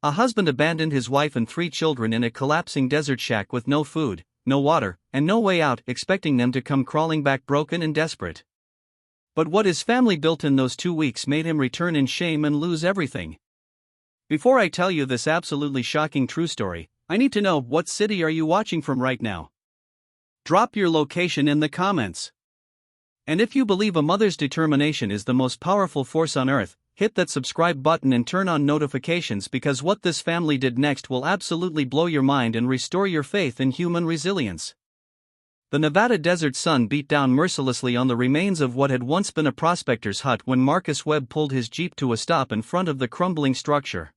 A husband abandoned his wife and 3 children in a collapsing desert shack with no food, no water, and no way out, expecting them to come crawling back broken and desperate. But what his family built in those 2 weeks made him return in shame and lose everything. Before I tell you this absolutely shocking true story, I need to know, what city are you watching from right now? Drop your location in the comments. And if you believe a mother's determination is the most powerful force on earth, hit that subscribe button and turn on notifications, because what this family did next will absolutely blow your mind and restore your faith in human resilience. The Nevada desert sun beat down mercilessly on the remains of what had once been a prospector's hut when Marcus Webb pulled his Jeep to a stop in front of the crumbling structure.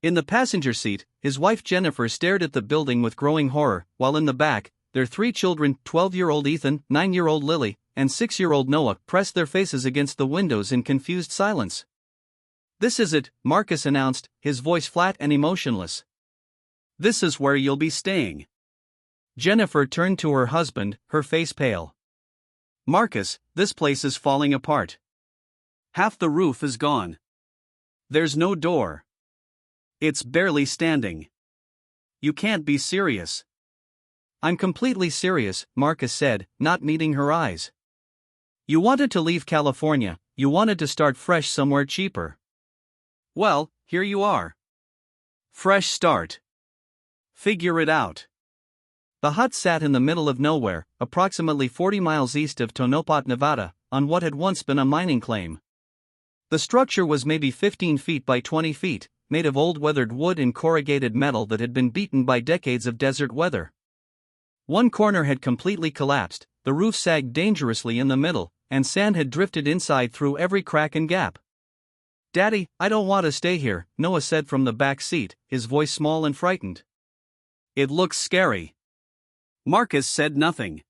In the passenger seat, his wife Jennifer stared at the building with growing horror, while in the back, their 3 children, 12-year-old Ethan, 9-year-old Lily, and 6-year-old Noah, pressed their faces against the windows in confused silence. "This is it," Marcus announced, his voice flat and emotionless. "This is where you'll be staying." Jennifer turned to her husband, her face pale. "Marcus, this place is falling apart. Half the roof is gone. There's no door. It's barely standing. You can't be serious." "I'm completely serious," Marcus said, not meeting her eyes. "You wanted to leave California, you wanted to start fresh somewhere cheaper. Well, here you are. Fresh start. Figure it out." The hut sat in the middle of nowhere, approximately 40 miles east of Tonopah, Nevada, on what had once been a mining claim. The structure was maybe 15 feet by 20 feet, made of old weathered wood and corrugated metal that had been beaten by decades of desert weather. One corner had completely collapsed, the roof sagged dangerously in the middle, and sand had drifted inside through every crack and gap. "Daddy, I don't want to stay here," Noah said from the back seat, his voice small and frightened. "It looks scary." Marcus said nothing.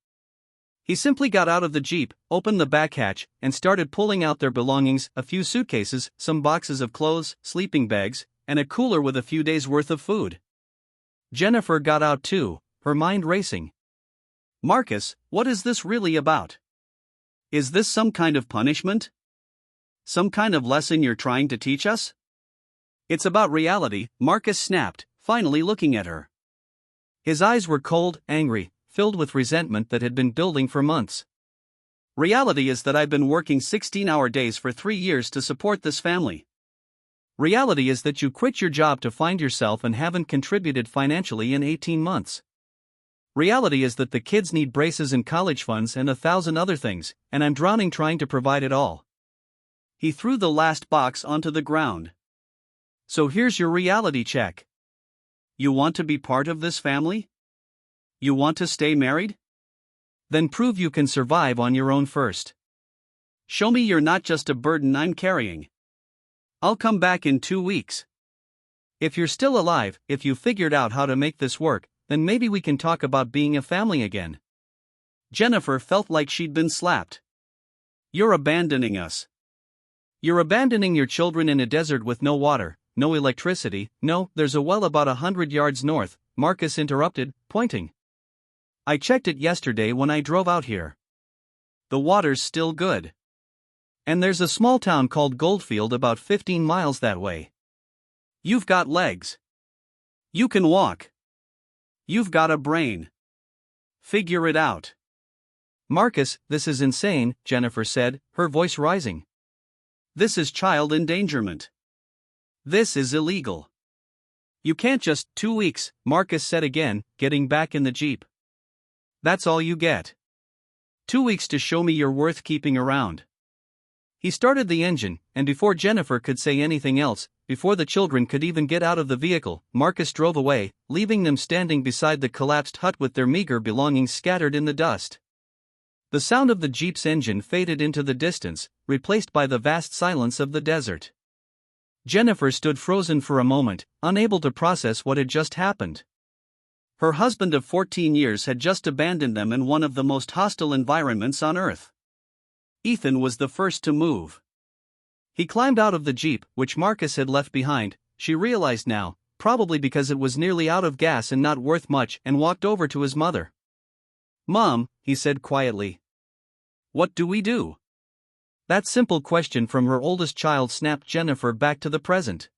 He simply got out of the Jeep, opened the back hatch, and started pulling out their belongings, a few suitcases, some boxes of clothes, sleeping bags, and a cooler with a few days' worth of food. Jennifer got out too, her mind racing. "Marcus, what is this really about? Is this some kind of punishment? Some kind of lesson you're trying to teach us?" "It's about reality," Marcus snapped, finally looking at her. His eyes were cold, angry, filled with resentment that had been building for months. "Reality is that I've been working 16-hour days for 3 years to support this family. Reality is that you quit your job to find yourself and haven't contributed financially in 18 months. Reality is that the kids need braces and college funds and 1,000 other things, and I'm drowning trying to provide it all." He threw the last box onto the ground. "So here's your reality check. You want to be part of this family? You want to stay married? Then prove you can survive on your own first. Show me you're not just a burden I'm carrying. I'll come back in 2 weeks. If you're still alive, if you figured out how to make this work, then maybe we can talk about being a family again." Jennifer felt like she'd been slapped. "You're abandoning us. You're abandoning your children in a desert with no water, no electricity." "No, there's a well about 100 yards north," Marcus interrupted, pointing. "I checked it yesterday when I drove out here. The water's still good. And there's a small town called Goldfield about 15 miles that way. You've got legs. You can walk. You've got a brain. Figure it out." "Marcus, this is insane," Jennifer said, her voice rising. "This is child endangerment. This is illegal. You can't just..." "2 weeks," Marcus said again, getting back in the Jeep. "That's all you get. 2 weeks to show me you're worth keeping around." He started the engine, and before Jennifer could say anything else, before the children could even get out of the vehicle, Marcus drove away, leaving them standing beside the collapsed hut with their meager belongings scattered in the dust. The sound of the Jeep's engine faded into the distance, replaced by the vast silence of the desert. Jennifer stood frozen for a moment, unable to process what had just happened. Her husband of 14 years had just abandoned them in one of the most hostile environments on Earth. Ethan was the first to move. He climbed out of the Jeep, which Marcus had left behind, she realized now, probably because it was nearly out of gas and not worth much, and walked over to his mother. "Mom," he said quietly. "What do we do?" That simple question from her oldest child snapped Jennifer back to the present.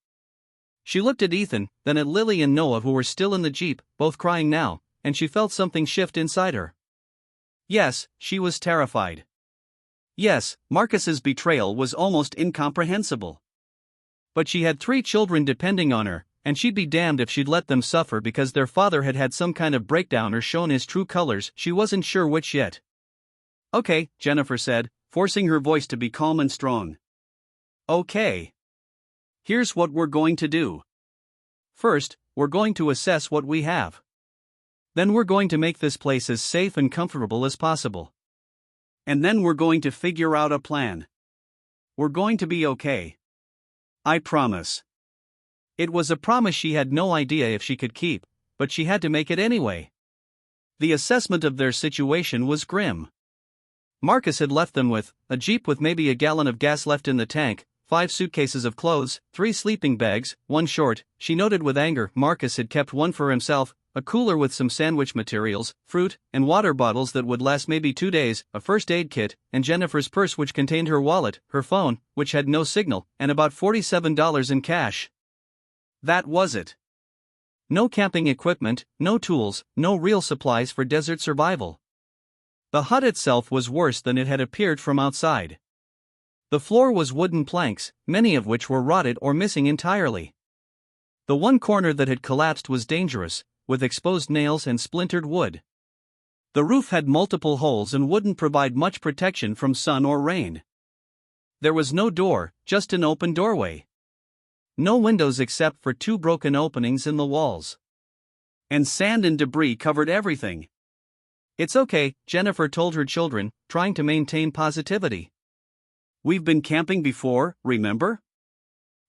She looked at Ethan, then at Lily and Noah, who were still in the Jeep, both crying now, and she felt something shift inside her. Yes, she was terrified. Yes, Marcus's betrayal was almost incomprehensible. But she had 3 children depending on her, and she'd be damned if she'd let them suffer because their father had had some kind of breakdown or shown his true colors. She wasn't sure which yet. "Okay," Jennifer said, forcing her voice to be calm and strong. "Okay. Here's what we're going to do. First, we're going to assess what we have. Then we're going to make this place as safe and comfortable as possible. And then we're going to figure out a plan. We're going to be okay. I promise." It was a promise she had no idea if she could keep, but she had to make it anyway. The assessment of their situation was grim. Marcus had left them with a Jeep with maybe a gallon of gas left in the tank, 5 suitcases of clothes, 3 sleeping bags, 1 short. She noted with anger Marcus had kept 1 for himself, a cooler with some sandwich materials, fruit, and water bottles that would last maybe 2 days, a first aid kit, and Jennifer's purse, which contained her wallet, her phone, which had no signal, and about $47 in cash. That was it. No camping equipment, no tools, no real supplies for desert survival. The hut itself was worse than it had appeared from outside. The floor was wooden planks, many of which were rotted or missing entirely. The one corner that had collapsed was dangerous, with exposed nails and splintered wood. The roof had multiple holes and wouldn't provide much protection from sun or rain. There was no door, just an open doorway. No windows except for 2 broken openings in the walls. And sand and debris covered everything. "It's okay," Jennifer told her children, trying to maintain positivity. "We've been camping before, remember?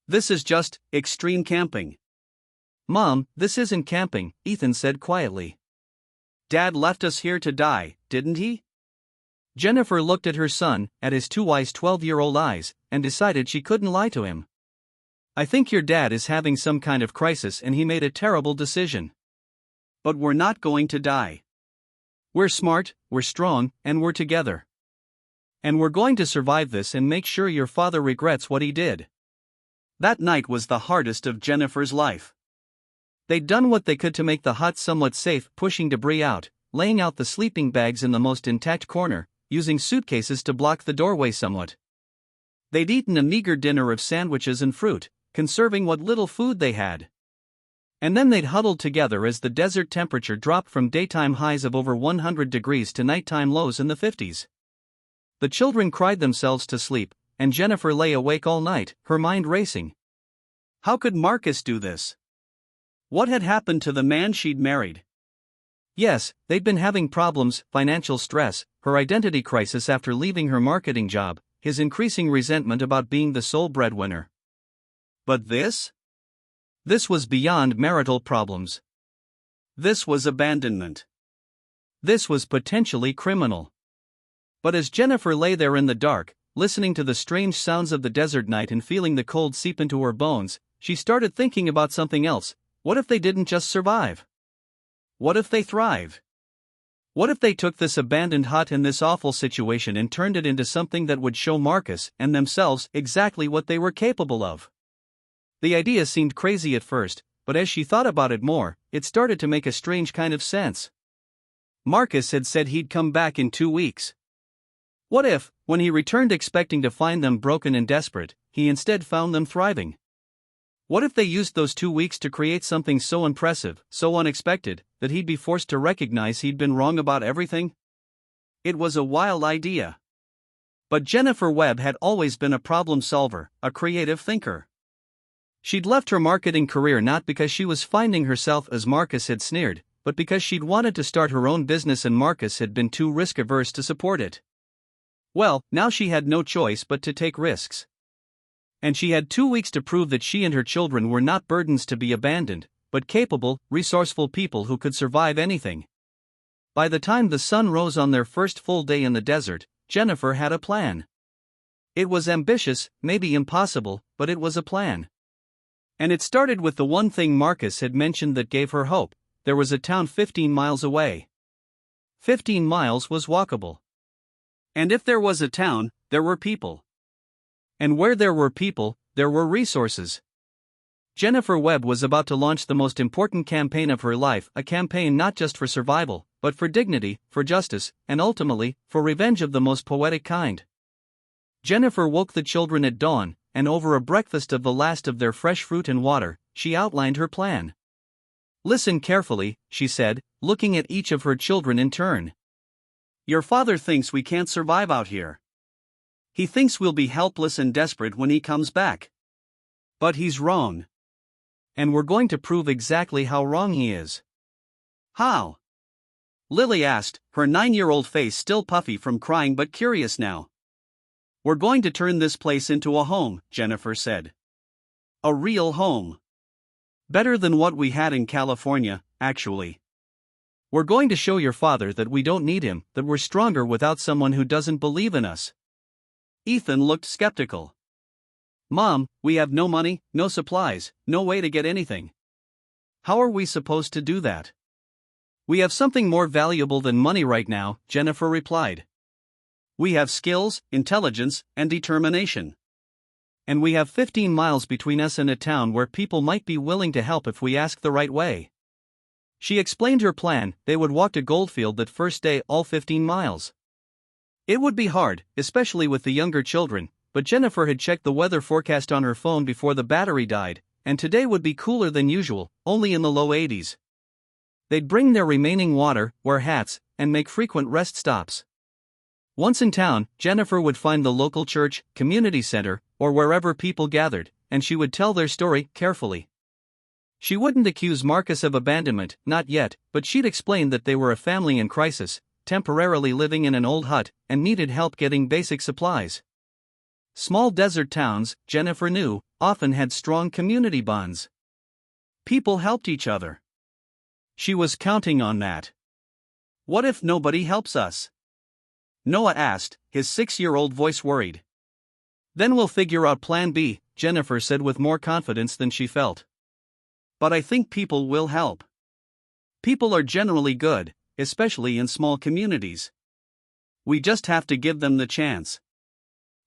This is just extreme camping." "Mom, this isn't camping," Ethan said quietly. "Dad left us here to die, didn't he?" Jennifer looked at her son, at his 2 wise 12-year-old eyes, and decided she couldn't lie to him. "I think your dad is having some kind of crisis and he made a terrible decision. But we're not going to die. We're smart, we're strong, and we're together. And we're going to survive this and make sure your father regrets what he did." That night was the hardest of Jennifer's life. They'd done what they could to make the hut somewhat safe, pushing debris out, laying out the sleeping bags in the most intact corner, using suitcases to block the doorway somewhat. They'd eaten a meager dinner of sandwiches and fruit, conserving what little food they had. And then they'd huddled together as the desert temperature dropped from daytime highs of over 100 degrees to nighttime lows in the 50s. The children cried themselves to sleep, and Jennifer lay awake all night, her mind racing. How could Marcus do this? What had happened to the man she'd married? Yes, they'd been having problems, financial stress, her identity crisis after leaving her marketing job, his increasing resentment about being the sole breadwinner. But this? This was beyond marital problems. This was abandonment. This was potentially criminal. But as Jennifer lay there in the dark, listening to the strange sounds of the desert night and feeling the cold seep into her bones, she started thinking about something else. What if they didn't just survive? What if they thrive? What if they took this abandoned hut and this awful situation and turned it into something that would show Marcus and themselves exactly what they were capable of? The idea seemed crazy at first, but as she thought about it more, it started to make a strange kind of sense. Marcus had said he'd come back in 2 weeks. What if, when he returned expecting to find them broken and desperate, he instead found them thriving? What if they used those 2 weeks to create something so impressive, so unexpected, that he'd be forced to recognize he'd been wrong about everything? It was a wild idea. But Jennifer Webb had always been a problem solver, a creative thinker. She'd left her marketing career not because she was finding herself as Marcus had sneered, but because she'd wanted to start her own business and Marcus had been too risk-averse to support it. Well, now she had no choice but to take risks. And she had 2 weeks to prove that she and her children were not burdens to be abandoned, but capable, resourceful people who could survive anything. By the time the sun rose on their first full day in the desert, Jennifer had a plan. It was ambitious, maybe impossible, but it was a plan. And it started with the one thing Marcus had mentioned that gave her hope: there was a town 15 miles away. 15 miles was walkable. And if there was a town, there were people. And where there were people, there were resources. Jennifer Webb was about to launch the most important campaign of her life, a campaign not just for survival, but for dignity, for justice, and ultimately, for revenge of the most poetic kind. Jennifer woke the children at dawn, and over a breakfast of the last of their fresh fruit and water, she outlined her plan. "Listen carefully," she said, looking at each of her children in turn. "Your father thinks we can't survive out here. He thinks we'll be helpless and desperate when he comes back. But he's wrong. And we're going to prove exactly how wrong he is." "How?" Lily asked, her 9-year-old face still puffy from crying but curious now. "We're going to turn this place into a home," Jennifer said. "A real home. Better than what we had in California, actually. We're going to show your father that we don't need him, that we're stronger without someone who doesn't believe in us." Ethan looked skeptical. "Mom, we have no money, no supplies, no way to get anything. How are we supposed to do that?" "We have something more valuable than money right now," Jennifer replied. "We have skills, intelligence, and determination. And we have 15 miles between us and a town where people might be willing to help if we ask the right way." She explained her plan. They would walk to Goldfield that first day, all 15 miles. It would be hard, especially with the younger children, but Jennifer had checked the weather forecast on her phone before the battery died, and today would be cooler than usual, only in the low 80s. They'd bring their remaining water, wear hats, and make frequent rest stops. Once in town, Jennifer would find the local church, community center, or wherever people gathered, and she would tell their story carefully. She wouldn't accuse Marcus of abandonment, not yet, but she'd explain that they were a family in crisis, temporarily living in an old hut, and needed help getting basic supplies. Small desert towns, Jennifer knew, often had strong community bonds. People helped each other. She was counting on that. "What if nobody helps us?" Noah asked, his 6-year-old voice worried. "Then we'll figure out plan B," Jennifer said with more confidence than she felt. "But I think people will help. People are generally good, especially in small communities. We just have to give them the chance."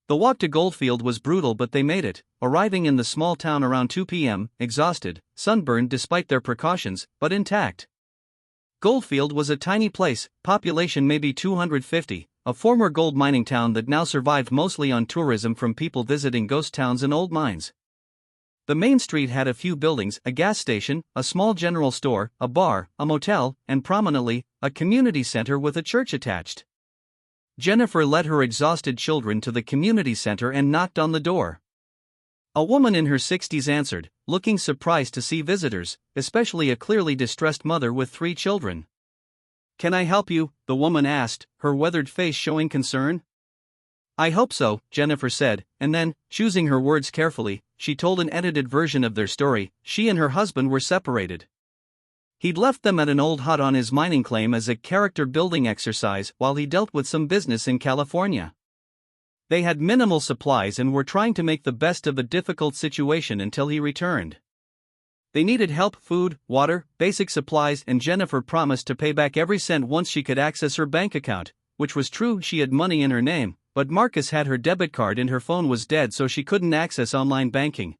The walk to Goldfield was brutal, but they made it, arriving in the small town around 2 p.m., exhausted, sunburned despite their precautions, but intact. Goldfield was a tiny place, population maybe 250, a former gold mining town that now survived mostly on tourism from people visiting ghost towns and old mines. The main street had a few buildings, a gas station, a small general store, a bar, a motel, and prominently, a community center with a church attached. Jennifer led her exhausted children to the community center and knocked on the door. A woman in her 60s answered, looking surprised to see visitors, especially a clearly distressed mother with 3 children. "Can I help you?" the woman asked, her weathered face showing concern. "I hope so," Jennifer said, and then, choosing her words carefully, she told an edited version of their story. She and her husband were separated. He'd left them at an old hut on his mining claim as a character-building exercise while he dealt with some business in California. They had minimal supplies and were trying to make the best of a difficult situation until he returned. They needed help, food, water, basic supplies, and Jennifer promised to pay back every cent once she could access her bank account, which was true. She had money in her name, but Marcus had her debit card and her phone was dead, so she couldn't access online banking.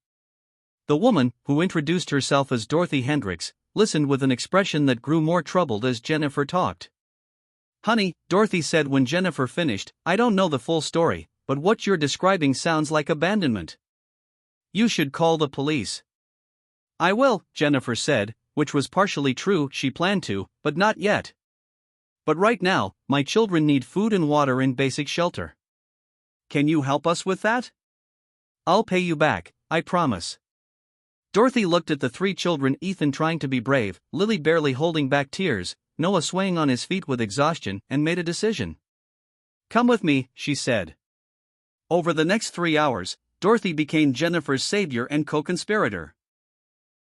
The woman, who introduced herself as Dorothy Hendricks, listened with an expression that grew more troubled as Jennifer talked. "Honey," Dorothy said when Jennifer finished, "I don't know the full story, but what you're describing sounds like abandonment. You should call the police." "I will," Jennifer said, which was partially true. She planned to, but not yet. "But right now, my children need food and water and basic shelter. Can you help us with that?" "I'll pay you back, I promise." Dorothy looked at the 3 children, Ethan trying to be brave, Lily barely holding back tears, Noah swaying on his feet with exhaustion, and made a decision. "Come with me," she said. Over the next 3 hours, Dorothy became Jennifer's savior and co-conspirator.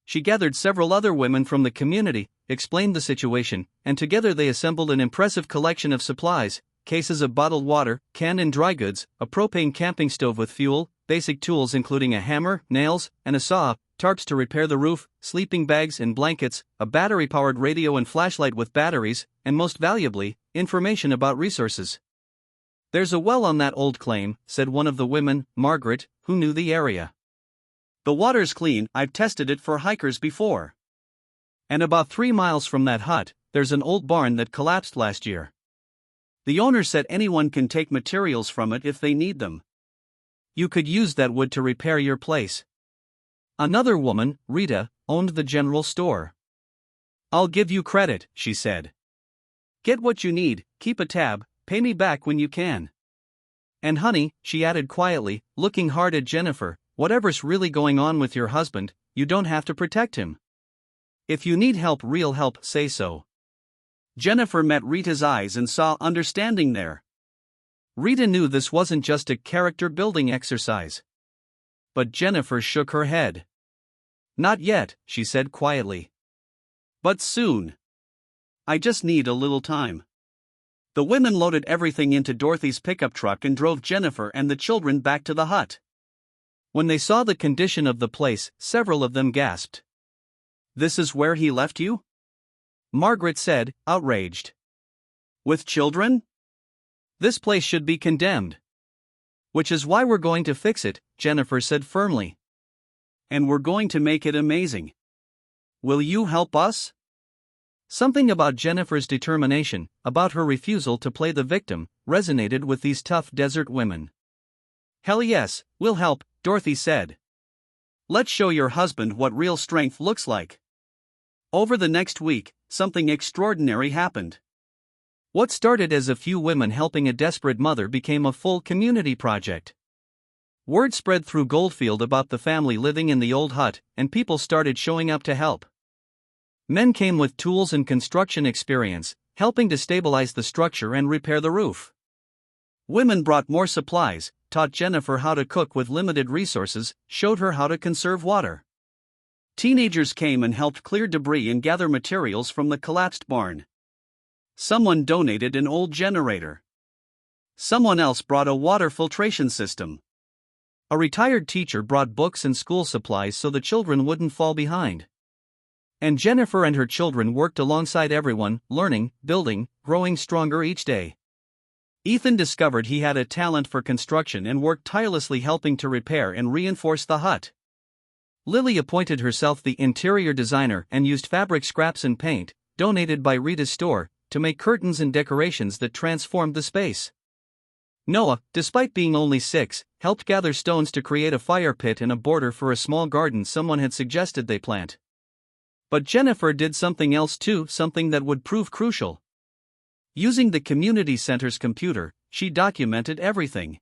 She gathered several other women from the community, explained the situation, and together they assembled an impressive collection of supplies: cases of bottled water, canned and dry goods, a propane camping stove with fuel, basic tools including a hammer, nails, and a saw, tarps to repair the roof, sleeping bags and blankets, a battery-powered radio and flashlight with batteries, and most valuably, information about resources. "There's a well on that old claim," said one of the women, Margaret, who knew the area. The water's clean, I've tested it for hikers before. And about 3 miles from that hut, there's an old barn that collapsed last year. The owner said anyone can take materials from it if they need them. You could use that wood to repair your place. Another woman, Rita, owned the general store. I'll give you credit, she said. Get what you need, keep a tab, pay me back when you can. And honey, she added quietly, looking hard at Jennifer, whatever's really going on with your husband, you don't have to protect him. If you need help, real help, say so. Jennifer met Rita's eyes and saw understanding there. Rita knew this wasn't just a character-building exercise. But Jennifer shook her head. Not yet, she said quietly. But soon. I just need a little time. The women loaded everything into Dorothy's pickup truck and drove Jennifer and the children back to the hut. When they saw the condition of the place, several of them gasped. This is where he left you? Margaret said, outraged. With children? This place should be condemned. Which is why we're going to fix it, Jennifer said firmly. And we're going to make it amazing. Will you help us? Something about Jennifer's determination, about her refusal to play the victim, resonated with these tough desert women. Hell yes, we'll help, Dorothy said. Let's show your husband what real strength looks like. Over the next week, something extraordinary happened. What started as a few women helping a desperate mother became a full community project. Word spread through Goldfield about the family living in the old hut, and people started showing up to help. Men came with tools and construction experience, helping to stabilize the structure and repair the roof. Women brought more supplies, taught Jennifer how to cook with limited resources, showed her how to conserve water. Teenagers came and helped clear debris and gather materials from the collapsed barn. Someone donated an old generator. Someone else brought a water filtration system. A retired teacher brought books and school supplies so the children wouldn't fall behind. And Jennifer and her children worked alongside everyone, learning, building, growing stronger each day. Ethan discovered he had a talent for construction and worked tirelessly helping to repair and reinforce the hut. Lily appointed herself the interior designer and used fabric scraps and paint, donated by Rita's store, to make curtains and decorations that transformed the space. Noah, despite being only 6, helped gather stones to create a fire pit and a border for a small garden someone had suggested they plant. But Jennifer did something else too, something that would prove crucial. Using the community center's computer, she documented everything.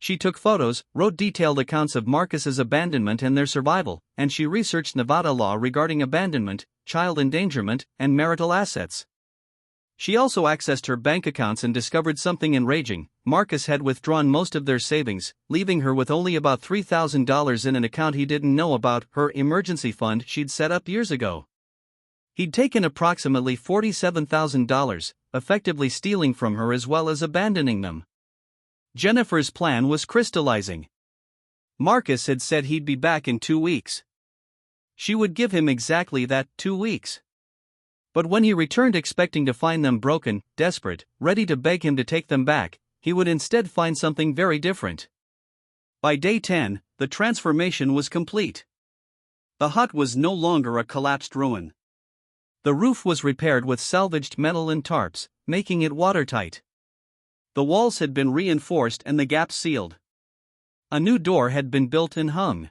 She took photos, wrote detailed accounts of Marcus's abandonment and their survival, and she researched Nevada law regarding abandonment, child endangerment, and marital assets. She also accessed her bank accounts and discovered something enraging. Marcus had withdrawn most of their savings, leaving her with only about $3,000 in an account he didn't know about, her emergency fund she'd set up years ago. He'd taken approximately $47,000, effectively stealing from her as well as abandoning them. Jennifer's plan was crystallizing. Marcus had said he'd be back in 2 weeks. She would give him exactly that, 2 weeks. But when he returned expecting to find them broken, desperate, ready to beg him to take them back, he would instead find something very different. By day 10, the transformation was complete. The hut was no longer a collapsed ruin. The roof was repaired with salvaged metal and tarps, making it watertight. The walls had been reinforced and the gaps sealed. A new door had been built and hung.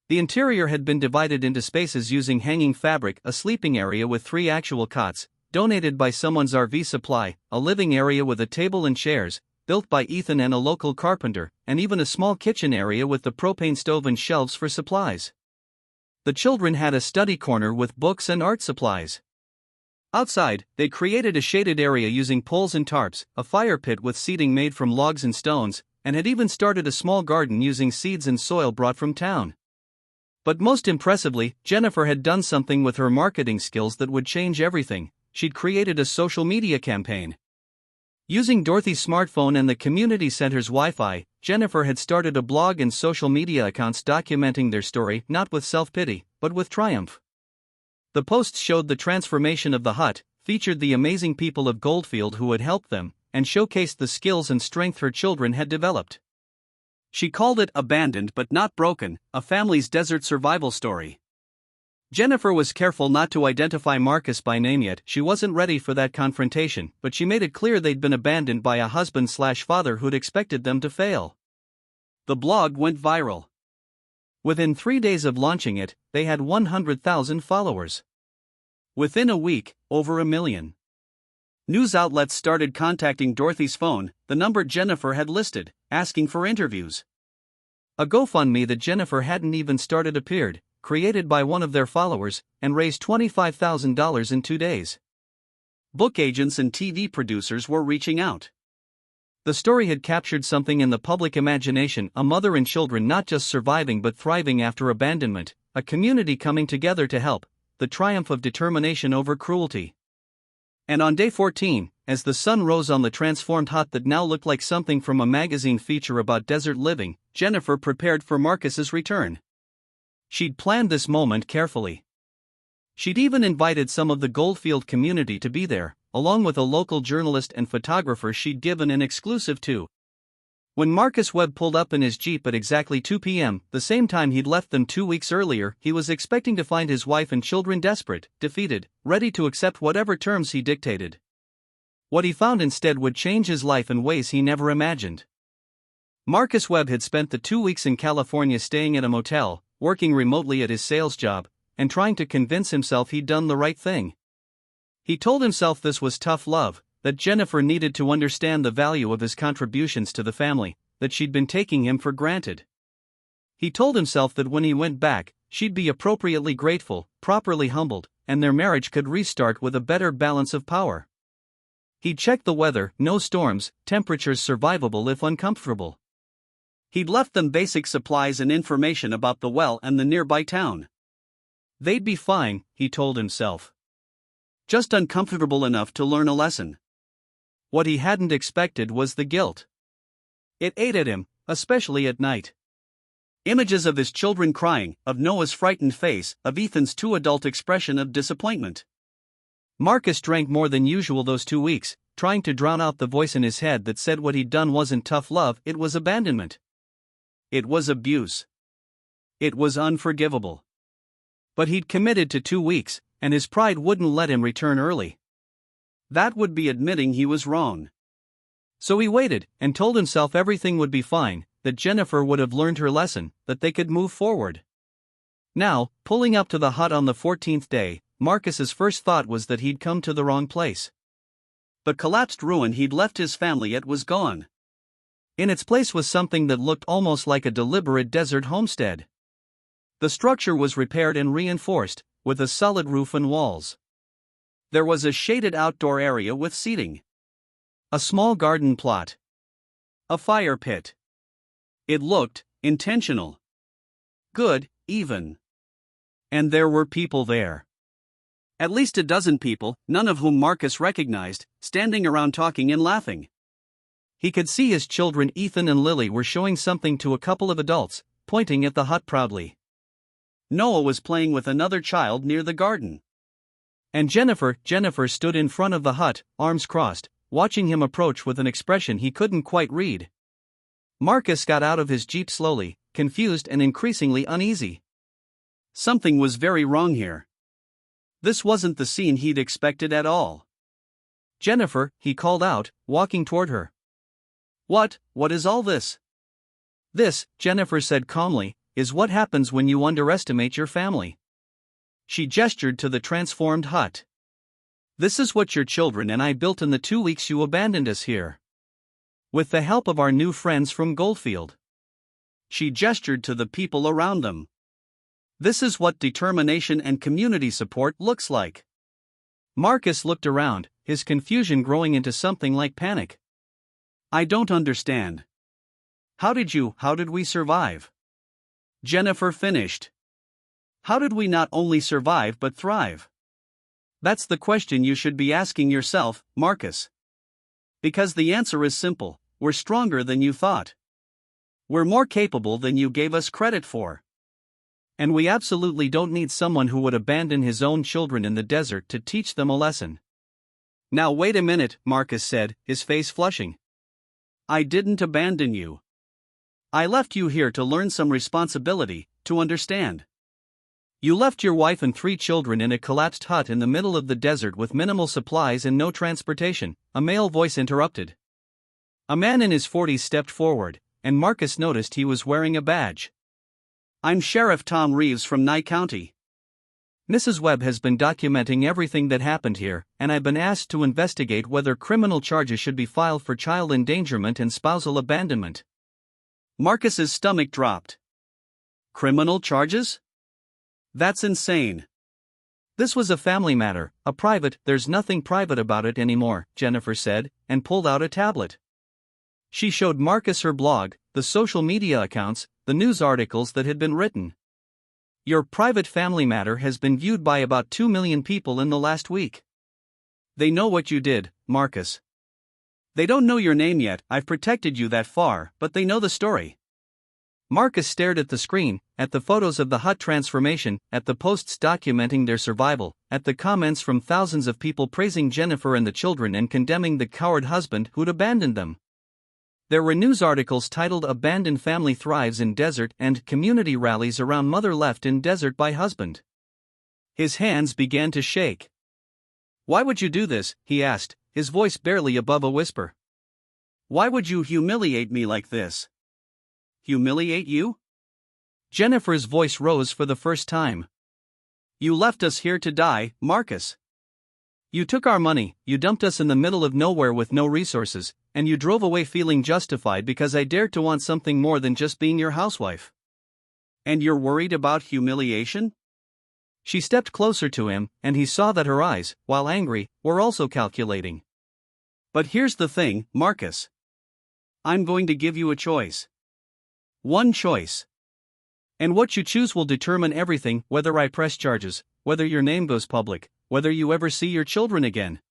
The interior had been divided into spaces using hanging fabric, a sleeping area with 3 actual cots, donated by someone's RV supply, a living area with a table and chairs, built by Ethan and a local carpenter, and even a small kitchen area with the propane stove and shelves for supplies. The children had a study corner with books and art supplies. Outside, they created a shaded area using poles and tarps, a fire pit with seating made from logs and stones, and had even started a small garden using seeds and soil brought from town. But most impressively, Jennifer had done something with her marketing skills that would change everything. She'd created a social media campaign. Using Dorothy's smartphone and the community center's Wi-Fi, Jennifer had started a blog and social media accounts documenting their story, not with self-pity, but with triumph. The posts showed the transformation of the hut, featured the amazing people of Goldfield who had helped them, and showcased the skills and strength her children had developed. She called it Abandoned but Not Broken, a family's desert survival story. Jennifer was careful not to identify Marcus by name yet. She wasn't ready for that confrontation, but she made it clear they'd been abandoned by a husband/father who'd expected them to fail. The blog went viral. Within 3 days of launching it, they had 100,000 followers. Within a week, over 1 million. News outlets started contacting Dorothy's phone, the number Jennifer had listed, asking for interviews. A GoFundMe that Jennifer hadn't even started appeared, created by one of their followers, and raised $25,000 in 2 days. Book agents and TV producers were reaching out. The story had captured something in the public imagination: a mother and children not just surviving but thriving after abandonment, a community coming together to help, the triumph of determination over cruelty. And on day 14, as the sun rose on the transformed hut that now looked like something from a magazine feature about desert living, Jennifer prepared for Marcus's return. She'd planned this moment carefully. She'd even invited some of the Goldfield community to be there, along with a local journalist and photographer she'd given an exclusive to. When Marcus Webb pulled up in his Jeep at exactly 2 p.m., the same time he'd left them 2 weeks earlier, he was expecting to find his wife and children desperate, defeated, ready to accept whatever terms he dictated. What he found instead would change his life in ways he never imagined. Marcus Webb had spent the 2 weeks in California staying at a motel, working remotely at his sales job, and trying to convince himself he'd done the right thing. He told himself this was tough love, that Jennifer needed to understand the value of his contributions to the family, that she'd been taking him for granted. He told himself that when he went back, she'd be appropriately grateful, properly humbled, and their marriage could restart with a better balance of power. He'd checked the weather: no storms, temperatures survivable if uncomfortable. He'd left them basic supplies and information about the well and the nearby town. They'd be fine, he told himself. Just uncomfortable enough to learn a lesson. What he hadn't expected was the guilt. It ate at him, especially at night. Images of his children crying, of Noah's frightened face, of Ethan's too adult expression of disappointment. Marcus drank more than usual those 2 weeks, trying to drown out the voice in his head that said what he'd done wasn't tough love, it was abandonment. It was abuse. It was unforgivable. But he'd committed to 2 weeks, and his pride wouldn't let him return early. That would be admitting he was wrong. So he waited, and told himself everything would be fine, that Jennifer would have learned her lesson, that they could move forward. Now, pulling up to the hut on the 14th day, Marcus's first thought was that he'd come to the wrong place. The collapsed ruin he'd left his family at was gone. In its place was something that looked almost like a deliberate desert homestead. The structure was repaired and reinforced, with a solid roof and walls. There was a shaded outdoor area with seating. A small garden plot. A fire pit. It looked intentional. Good, even. And there were people there. At least a dozen people, none of whom Marcus recognized, standing around talking and laughing. He could see his children Ethan and Lily were showing something to a couple of adults, pointing at the hut proudly. Noah was playing with another child near the garden. And Jennifer stood in front of the hut, arms crossed, watching him approach with an expression he couldn't quite read. Marcus got out of his Jeep slowly, confused and increasingly uneasy. Something was very wrong here. This wasn't the scene he'd expected at all. "Jennifer," he called out, walking toward her. What is all this?" "This," Jennifer said calmly, "is what happens when you underestimate your family." She gestured to the transformed hut. "This is what your children and I built in the 2 weeks you abandoned us here. With the help of our new friends from Goldfield." She gestured to the people around them. "This is what determination and community support looks like." Marcus looked around, his confusion growing into something like panic. "I don't understand. How did we survive?" Jennifer finished. "How did we not only survive but thrive? That's the question you should be asking yourself, Marcus. Because the answer is simple: we're stronger than you thought. We're more capable than you gave us credit for. And we absolutely don't need someone who would abandon his own children in the desert to teach them a lesson." "Now wait a minute," Marcus said, his face flushing. "I didn't abandon you. I left you here to learn some responsibility, to understand. You left your wife and 3 children in a collapsed hut in the middle of the desert with minimal supplies and no transportation, a male voice interrupted. A man in his 40s stepped forward, and Marcus noticed he was wearing a badge. I'm Sheriff Tom Reeves from Nye County. Mrs. Webb has been documenting everything that happened here, and I've been asked to investigate whether criminal charges should be filed for child endangerment and spousal abandonment. Marcus's stomach dropped. Criminal charges? That's insane. This was a family matter, a private, there's nothing private about it anymore, Jennifer said, and pulled out a tablet. She showed Marcus her blog, the social media accounts, the news articles that had been written. Your private family matter has been viewed by about 2 million people in the last week. They know what you did, Marcus. They don't know your name yet, I've protected you that far, but they know the story. Marcus stared at the screen, at the photos of the hut transformation, at the posts documenting their survival, at the comments from thousands of people praising Jennifer and the children and condemning the coward husband who'd abandoned them. There were news articles titled Abandoned Family Thrives in Desert and Community Rallies Around Mother Left in Desert by Husband. His hands began to shake. Why would you do this? He asked, his voice barely above a whisper. Why would you humiliate me like this? Humiliate you? Jennifer's voice rose for the first time. You left us here to die, Marcus. You took our money, you dumped us in the middle of nowhere with no resources, and you drove away feeling justified because I dared to want something more than just being your housewife. And you're worried about humiliation? She stepped closer to him, and he saw that her eyes, while angry, were also calculating. But here's the thing, Marcus. I'm going to give you a choice. One choice. And what you choose will determine everything, whether I press charges, whether your name goes public, whether you ever see your children again.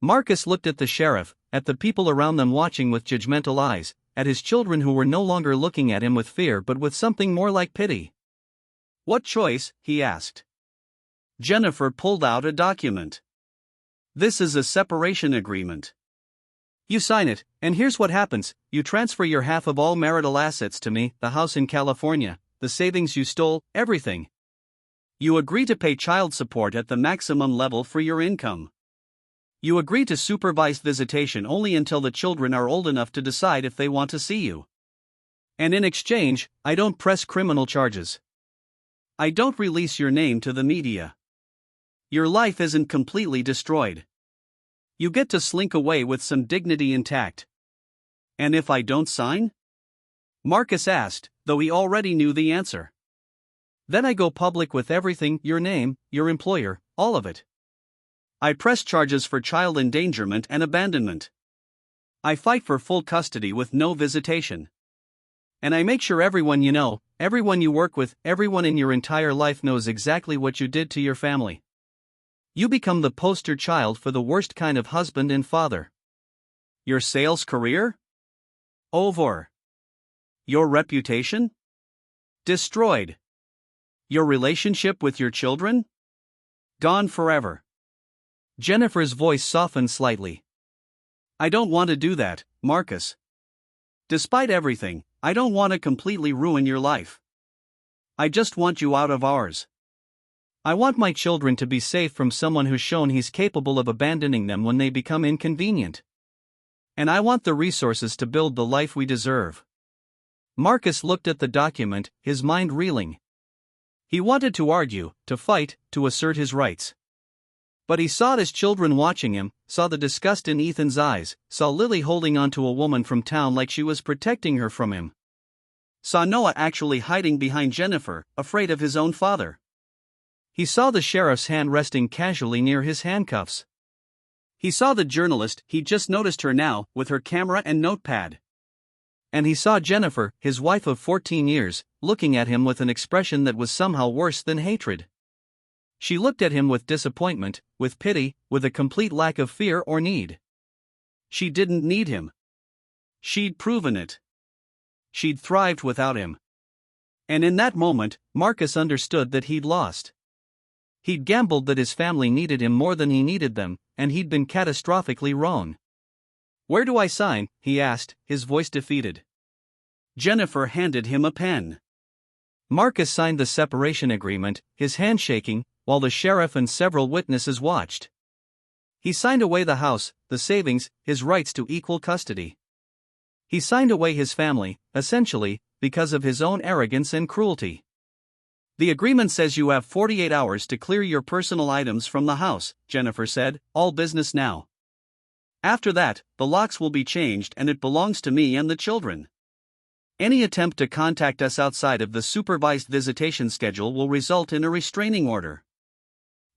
Marcus looked at the sheriff, at the people around them watching with judgmental eyes, at his children who were no longer looking at him with fear but with something more like pity. What choice? He asked. Jennifer pulled out a document. This is a separation agreement. You sign it, and here's what happens. You transfer your half of all marital assets to me, the house in California, the savings you stole, everything. You agree to pay child support at the maximum level for your income. You agree to supervised visitation only until the children are old enough to decide if they want to see you. And in exchange, I don't press criminal charges. I don't release your name to the media. Your life isn't completely destroyed. You get to slink away with some dignity intact. And if I don't sign? Marcus asked, though he already knew the answer. Then I go public with everything, your name, your employer, all of it. I press charges for child endangerment and abandonment. I fight for full custody with no visitation. And I make sure everyone you know, everyone you work with, everyone in your entire life knows exactly what you did to your family. You become the poster child for the worst kind of husband and father. Your sales career? Over. Your reputation? Destroyed. Your relationship with your children? Gone forever. Jennifer's voice softened slightly. I don't want to do that, Marcus. Despite everything, I don't want to completely ruin your life. I just want you out of ours. I want my children to be safe from someone who's shown he's capable of abandoning them when they become inconvenient. And I want the resources to build the life we deserve. Marcus looked at the document, his mind reeling. He wanted to argue, to fight, to assert his rights. But he saw his children watching him, saw the disgust in Ethan's eyes, saw Lily holding onto a woman from town like she was protecting her from him. Saw Noah actually hiding behind Jennifer, afraid of his own father. He saw the sheriff's hand resting casually near his handcuffs. He saw the journalist, he just noticed her now, with her camera and notepad. And he saw Jennifer, his wife of 14 years, looking at him with an expression that was somehow worse than hatred. She looked at him with disappointment, with pity, with a complete lack of fear or need. She didn't need him. She'd proven it. She'd thrived without him. And in that moment, Marcus understood that he'd lost. He'd gambled that his family needed him more than he needed them, and he'd been catastrophically wrong. Where do I sign? He asked, his voice defeated. Jennifer handed him a pen. Marcus signed the separation agreement, his hand shaking, while the sheriff and several witnesses watched. He signed away the house, the savings, his rights to equal custody. He signed away his family, essentially, because of his own arrogance and cruelty. The agreement says you have 48 hours to clear your personal items from the house, Jennifer said, all business now. After that, the locks will be changed and it belongs to me and the children. Any attempt to contact us outside of the supervised visitation schedule will result in a restraining order.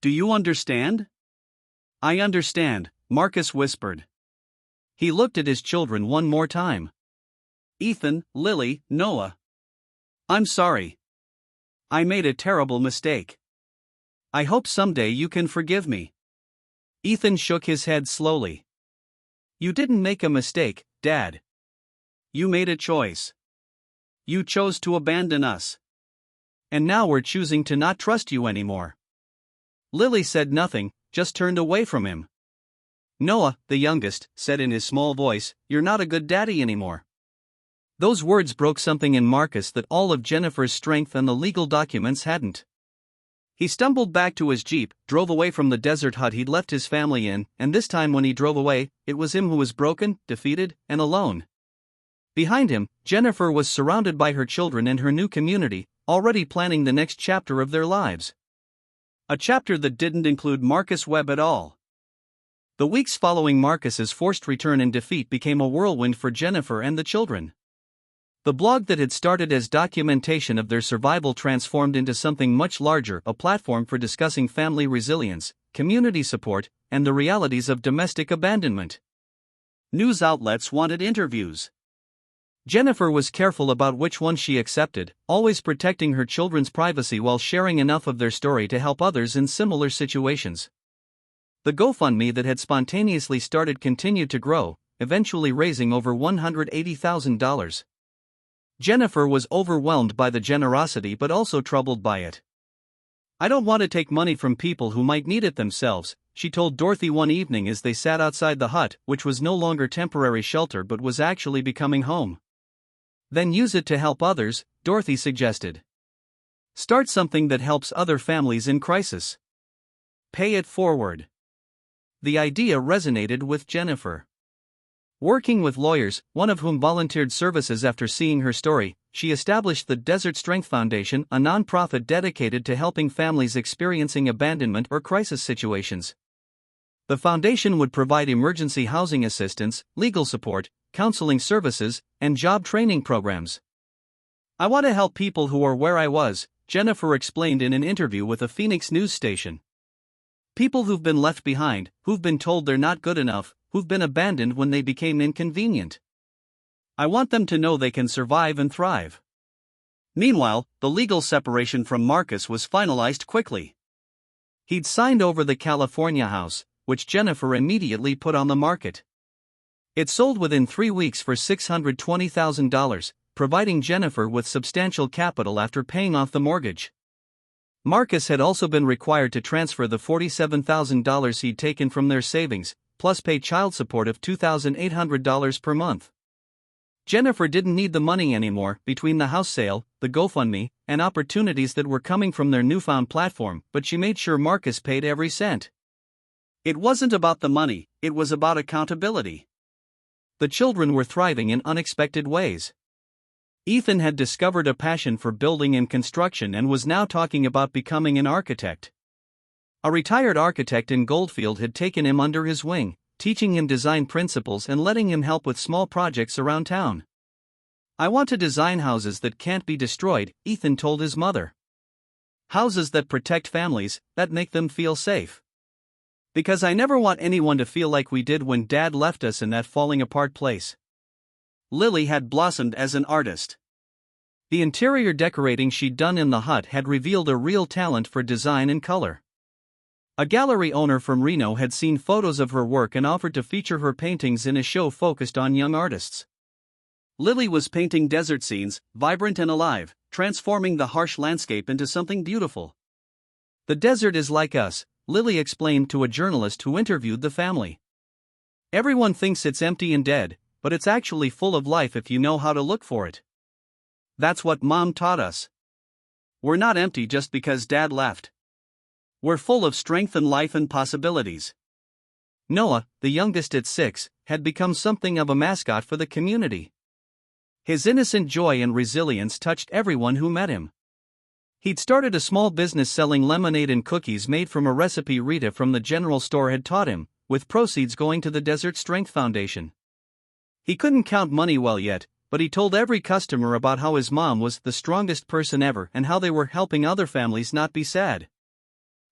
Do you understand? I understand, Marcus whispered. He looked at his children one more time. Ethan, Lily, Noah. I'm sorry. I made a terrible mistake. I hope someday you can forgive me. Ethan shook his head slowly. You didn't make a mistake, Dad. You made a choice. You chose to abandon us. And now we're choosing to not trust you anymore. Lily said nothing, just turned away from him. Noah, the youngest, said in his small voice, "You're not a good daddy anymore." Those words broke something in Marcus that all of Jennifer's strength and the legal documents hadn't. He stumbled back to his Jeep, drove away from the desert hut he'd left his family in, and this time when he drove away, it was him who was broken, defeated, and alone. Behind him, Jennifer was surrounded by her children and her new community, already planning the next chapter of their lives. A chapter that didn't include Marcus Webb at all. The weeks following Marcus's forced return and defeat became a whirlwind for Jennifer and the children. The blog that had started as documentation of their survival transformed into something much larger, a platform for discussing family resilience, community support, and the realities of domestic abandonment. News outlets wanted interviews. Jennifer was careful about which ones she accepted, always protecting her children's privacy while sharing enough of their story to help others in similar situations. The GoFundMe that had spontaneously started continued to grow, eventually raising over $180,000. Jennifer was overwhelmed by the generosity but also troubled by it. "I don't want to take money from people who might need it themselves," she told Dorothy one evening as they sat outside the hut, which was no longer temporary shelter but was actually becoming home. "Then use it to help others," Dorothy suggested. "Start something that helps other families in crisis. Pay it forward." The idea resonated with Jennifer. Working with lawyers, one of whom volunteered services after seeing her story, she established the Desert Strength Foundation, a nonprofit dedicated to helping families experiencing abandonment or crisis situations. The foundation would provide emergency housing assistance, legal support, counseling services, and job training programs. "I want to help people who are where I was," Jennifer explained in an interview with a Phoenix news station. "People who've been left behind, who've been told they're not good enough, who've been abandoned when they became inconvenient. I want them to know they can survive and thrive." Meanwhile, the legal separation from Marcus was finalized quickly. He'd signed over the California house, which Jennifer immediately put on the market. It sold within 3 weeks for $620,000, providing Jennifer with substantial capital after paying off the mortgage. Marcus had also been required to transfer the $47,000 he'd taken from their savings, plus pay child support of $2,800 per month. Jennifer didn't need the money anymore, between the house sale, the GoFundMe, and opportunities that were coming from their newfound platform, but she made sure Marcus paid every cent. It wasn't about the money, it was about accountability. The children were thriving in unexpected ways. Ethan had discovered a passion for building and construction and was now talking about becoming an architect. A retired architect in Goldfield had taken him under his wing, teaching him design principles and letting him help with small projects around town. "I want to design houses that can't be destroyed," Ethan told his mother. "Houses that protect families, that make them feel safe. Because I never want anyone to feel like we did when Dad left us in that falling apart place." Lily had blossomed as an artist. The interior decorating she'd done in the hut had revealed a real talent for design and color. A gallery owner from Reno had seen photos of her work and offered to feature her paintings in a show focused on young artists. Lily was painting desert scenes, vibrant and alive, transforming the harsh landscape into something beautiful. "The desert is like us," Lily explained to a journalist who interviewed the family. "Everyone thinks it's empty and dead, but it's actually full of life if you know how to look for it. That's what Mom taught us. We're not empty just because Dad left. We're full of strength and life and possibilities. Noah, the youngest at 6, had become something of a mascot for the community. His innocent joy and resilience touched everyone who met him. He'd started a small business selling lemonade and cookies made from a recipe Rita from the general store had taught him, with proceeds going to the Desert Strength Foundation. He couldn't count money well yet, but he told every customer about how his mom was the strongest person ever and how they were helping other families not be sad.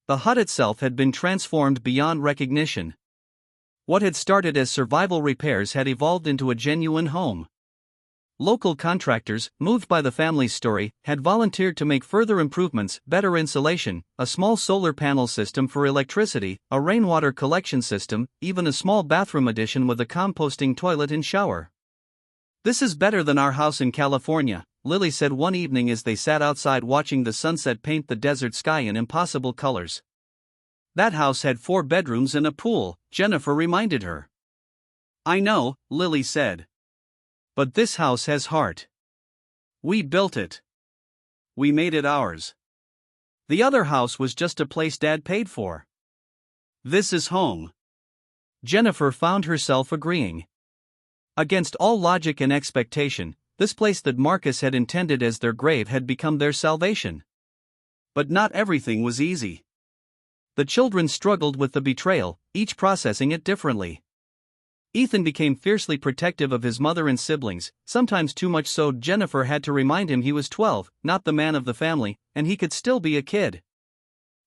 The hut itself had been transformed beyond recognition. What had started as survival repairs had evolved into a genuine home. Local contractors, moved by the family's story, had volunteered to make further improvements: better insulation, a small solar panel system for electricity, a rainwater collection system, even a small bathroom addition with a composting toilet and shower. "This is better than our house in California," Lily said one evening as they sat outside watching the sunset paint the desert sky in impossible colors. "That house had 4 bedrooms and a pool," Jennifer reminded her. "I know," Lily said. "But this house has heart. We built it. We made it ours. The other house was just a place Dad paid for. This is home." Jennifer found herself agreeing. Against all logic and expectation, this place that Marcus had intended as their grave had become their salvation. But not everything was easy. The children struggled with the betrayal, each processing it differently. Ethan became fiercely protective of his mother and siblings, sometimes too much so Jennifer had to remind him he was 12, not the man of the family, and he could still be a kid.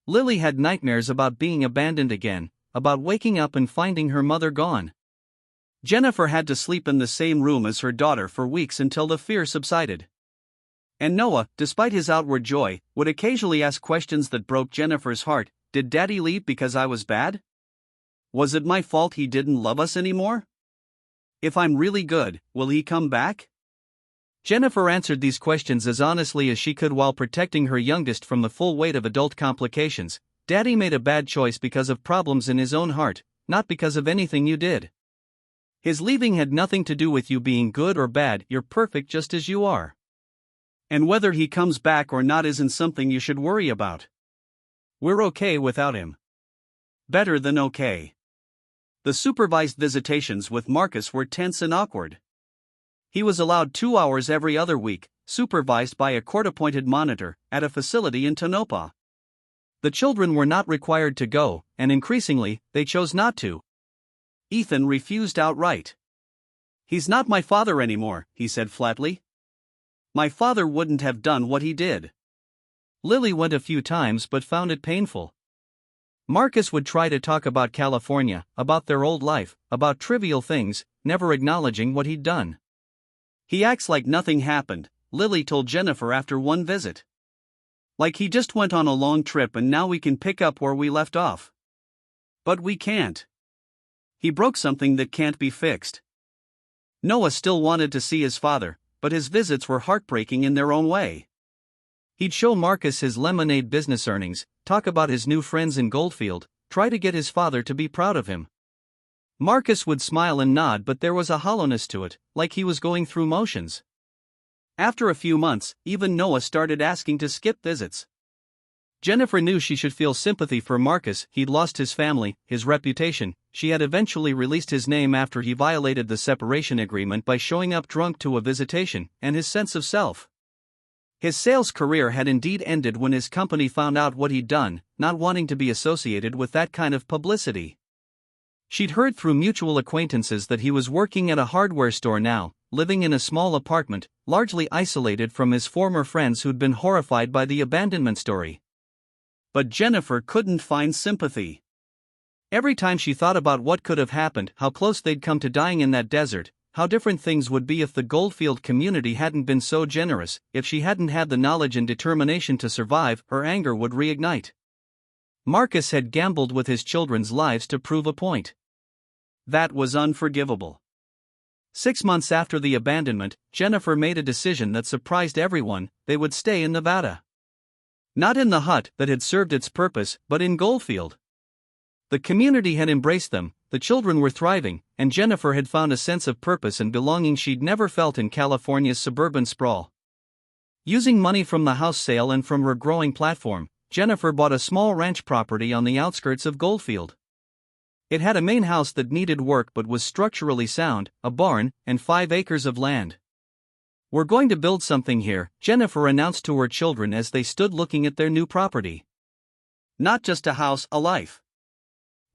Lily had nightmares about being abandoned again, about waking up and finding her mother gone. Jennifer had to sleep in the same room as her daughter for weeks until the fear subsided. And Noah, despite his outward joy, would occasionally ask questions that broke Jennifer's heart. "Did Daddy leave because I was bad? Was it my fault he didn't love us anymore? If I'm really good, will he come back?" Jennifer answered these questions as honestly as she could while protecting her youngest from the full weight of adult complications. "Daddy made a bad choice because of problems in his own heart, not because of anything you did. His leaving had nothing to do with you being good or bad. You're perfect just as you are. And whether he comes back or not isn't something you should worry about. We're okay without him. Better than okay." The supervised visitations with Marcus were tense and awkward. He was allowed 2 hours every other week, supervised by a court-appointed monitor, at a facility in Tonopah. The children were not required to go, and increasingly, they chose not to. Ethan refused outright. "He's not my father anymore," he said flatly. "My father wouldn't have done what he did." Lily went a few times but found it painful. Marcus would try to talk about California, about their old life, about trivial things, never acknowledging what he'd done. "He acts like nothing happened," Lily told Jennifer after one visit. "Like he just went on a long trip and now we can pick up where we left off. But we can't. He broke something that can't be fixed." Noah still wanted to see his father, but his visits were heartbreaking in their own way. He'd show Marcus his lemonade business earnings, talk about his new friends in Goldfield, try to get his father to be proud of him. Marcus would smile and nod, but there was a hollowness to it, like he was going through motions. After a few months, even Noah started asking to skip visits. Jennifer knew she should feel sympathy for Marcus. He'd lost his family, his reputation. She had eventually released his name after he violated the separation agreement by showing up drunk to a visitation, and his sense of self. His sales career had indeed ended when his company found out what he'd done, not wanting to be associated with that kind of publicity. She'd heard through mutual acquaintances that he was working at a hardware store now, living in a small apartment, largely isolated from his former friends who'd been horrified by the abandonment story. But Jennifer couldn't find sympathy. Every time she thought about what could have happened, how close they'd come to dying in that desert, how different things would be if the Goldfield community hadn't been so generous, if she hadn't had the knowledge and determination to survive, her anger would reignite. Marcus had gambled with his children's lives to prove a point. That was unforgivable. 6 months after the abandonment, Jennifer made a decision that surprised everyone: they would stay in Nevada. Not in the hut that had served its purpose, but in Goldfield. The community had embraced them, the children were thriving, and Jennifer had found a sense of purpose and belonging she'd never felt in California's suburban sprawl. Using money from the house sale and from her growing platform, Jennifer bought a small ranch property on the outskirts of Goldfield. It had a main house that needed work but was structurally sound, a barn, and 5 acres of land. "We're going to build something here," Jennifer announced to her children as they stood looking at their new property. "Not just a house, a life.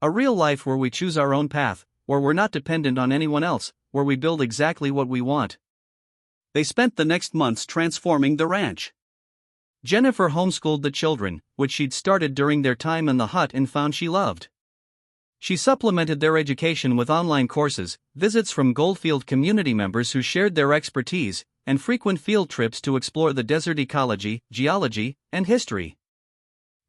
A real life where we choose our own path, where we're not dependent on anyone else, where we build exactly what we want." They spent the next months transforming the ranch. Jennifer homeschooled the children, which she'd started during their time in the hut and found she loved. She supplemented their education with online courses, visits from Goldfield community members who shared their expertise, and frequent field trips to explore the desert ecology, geology, and history.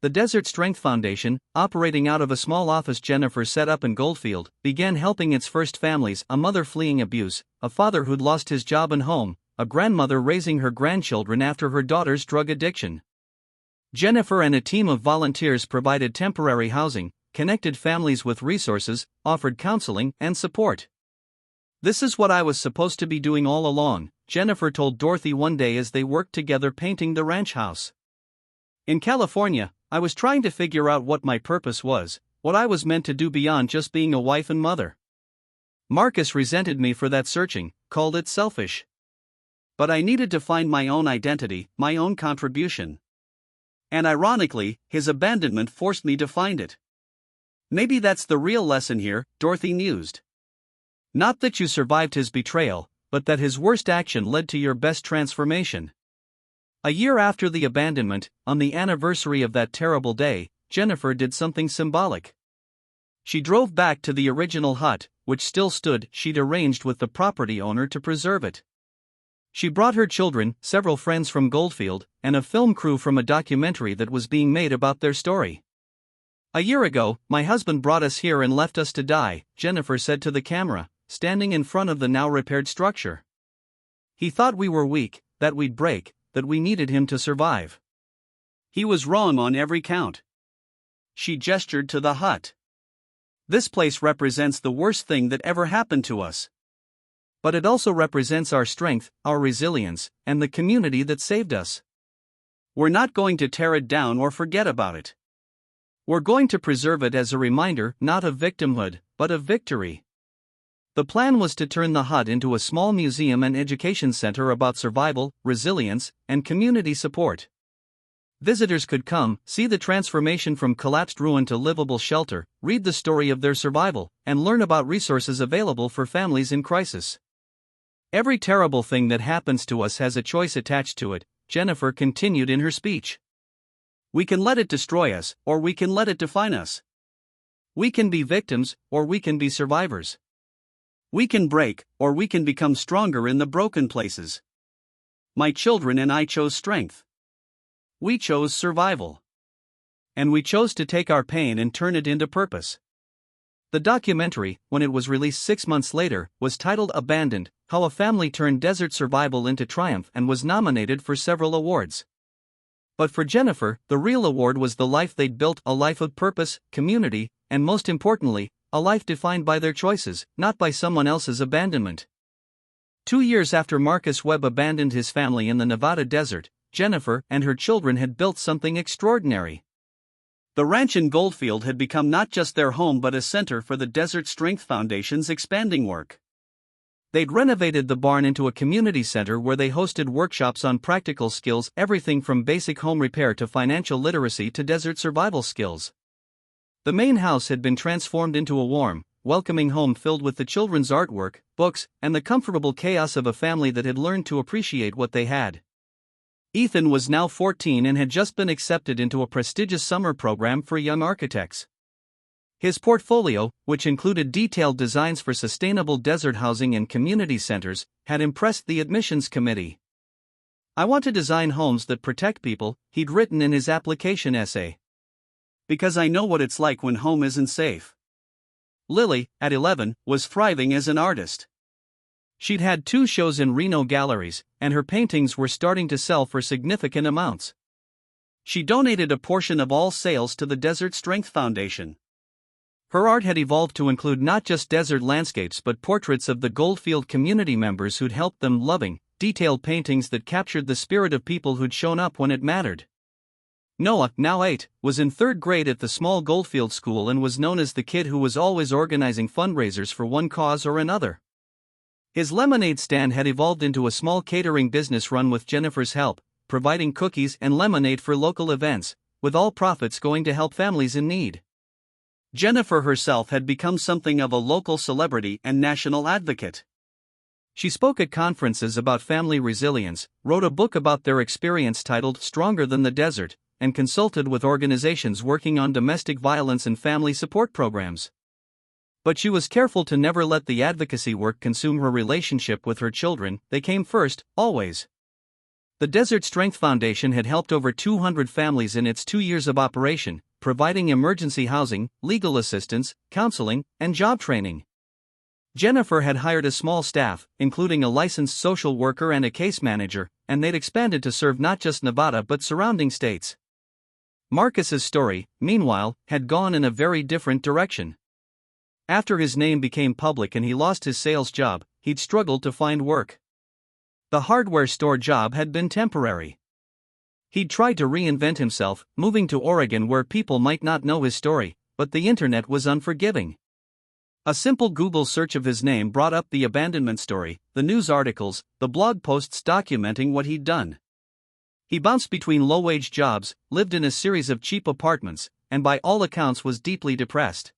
The Desert Strength Foundation, operating out of a small office Jennifer set up in Goldfield, began helping its first families: a mother fleeing abuse, a father who'd lost his job and home, a grandmother raising her grandchildren after her daughter's drug addiction. Jennifer and a team of volunteers provided temporary housing, connected families with resources, offered counseling and support. "This is what I was supposed to be doing all along," Jennifer told Dorothy one day as they worked together painting the ranch house. "In California, I was trying to figure out what my purpose was, what I was meant to do beyond just being a wife and mother. Marcus resented me for that searching, called it selfish. But I needed to find my own identity, my own contribution. And ironically, his abandonment forced me to find it. Maybe that's the real lesson here," Dorothy mused. "Not that you survived his betrayal, but that his worst action led to your best transformation." A year after the abandonment, on the anniversary of that terrible day, Jennifer did something symbolic. She drove back to the original hut, which still stood. She'd arranged with the property owner to preserve it. She brought her children, several friends from Goldfield, and a film crew from a documentary that was being made about their story. "A year ago, my husband brought us here and left us to die," Jennifer said to the camera, standing in front of the now repaired structure. "He thought we were weak, that we'd break, that we needed him to survive. He was wrong on every count." She gestured to the hut. "This place represents the worst thing that ever happened to us. But it also represents our strength, our resilience, and the community that saved us. We're not going to tear it down or forget about it. We're going to preserve it as a reminder, not of victimhood, but of victory." The plan was to turn the hut into a small museum and education center about survival, resilience, and community support. Visitors could come, see the transformation from collapsed ruin to livable shelter, read the story of their survival, and learn about resources available for families in crisis. "Every terrible thing that happens to us has a choice attached to it," Jennifer continued in her speech. "We can let it destroy us, or we can let it define us. We can be victims, or we can be survivors. We can break, or we can become stronger in the broken places. My children and I chose strength. We chose survival. And we chose to take our pain and turn it into purpose." The documentary, when it was released 6 months later, was titled Abandoned: How a Family Turned Desert Survival into Triumph, and was nominated for several awards. But for Jennifer, the real award was the life they'd built: a life of purpose, community, and most importantly, a life defined by their choices, not by someone else's abandonment. 2 years after Marcus Webb abandoned his family in the Nevada desert, Jennifer and her children had built something extraordinary. The ranch in Goldfield had become not just their home but a center for the Desert Strength Foundation's expanding work. They'd renovated the barn into a community center where they hosted workshops on practical skills, everything from basic home repair to financial literacy to desert survival skills. The main house had been transformed into a warm, welcoming home filled with the children's artwork, books, and the comfortable chaos of a family that had learned to appreciate what they had. Ethan was now 14 and had just been accepted into a prestigious summer program for young architects. His portfolio, which included detailed designs for sustainable desert housing and community centers, had impressed the admissions committee. "I want to design homes that protect people," he'd written in his application essay. "Because I know what it's like when home isn't safe." Lily, at 11, was thriving as an artist. She'd had 2 shows in Reno galleries, and her paintings were starting to sell for significant amounts. She donated a portion of all sales to the Desert Strength Foundation. Her art had evolved to include not just desert landscapes but portraits of the Goldfield community members who'd helped them: loving, detailed paintings that captured the spirit of people who'd shown up when it mattered. Noah, now 8, was in 3rd grade at the small Goldfield school and was known as the kid who was always organizing fundraisers for one cause or another. His lemonade stand had evolved into a small catering business run with Jennifer's help, providing cookies and lemonade for local events, with all profits going to help families in need. Jennifer herself had become something of a local celebrity and national advocate. She spoke at conferences about family resilience, wrote a book about their experience titled Stronger Than the Desert, and consulted with organizations working on domestic violence and family support programs. But she was careful to never let the advocacy work consume her relationship with her children. They came first, always. The Desert Strength Foundation had helped over 200 families in its 2 years of operation, providing emergency housing, legal assistance, counseling, and job training. Jennifer had hired a small staff, including a licensed social worker and a case manager, and they'd expanded to serve not just Nevada but surrounding states. Marcus's story, meanwhile, had gone in a very different direction. After his name became public and he lost his sales job, he'd struggled to find work. The hardware store job had been temporary. He'd tried to reinvent himself, moving to Oregon where people might not know his story, but the internet was unforgiving. A simple Google search of his name brought up the abandonment story, the news articles, the blog posts documenting what he'd done. He bounced between low-wage jobs, lived in a series of cheap apartments, and by all accounts was deeply depressed.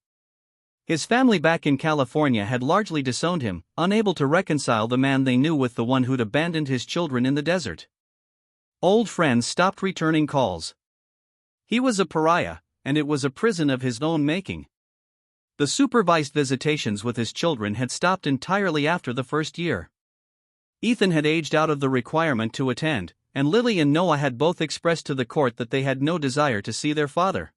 His family back in California had largely disowned him, unable to reconcile the man they knew with the one who'd abandoned his children in the desert. Old friends stopped returning calls. He was a pariah, and it was a prison of his own making. The supervised visitations with his children had stopped entirely after the first year. Ethan had aged out of the requirement to attend, and Lily and Noah had both expressed to the court that they had no desire to see their father.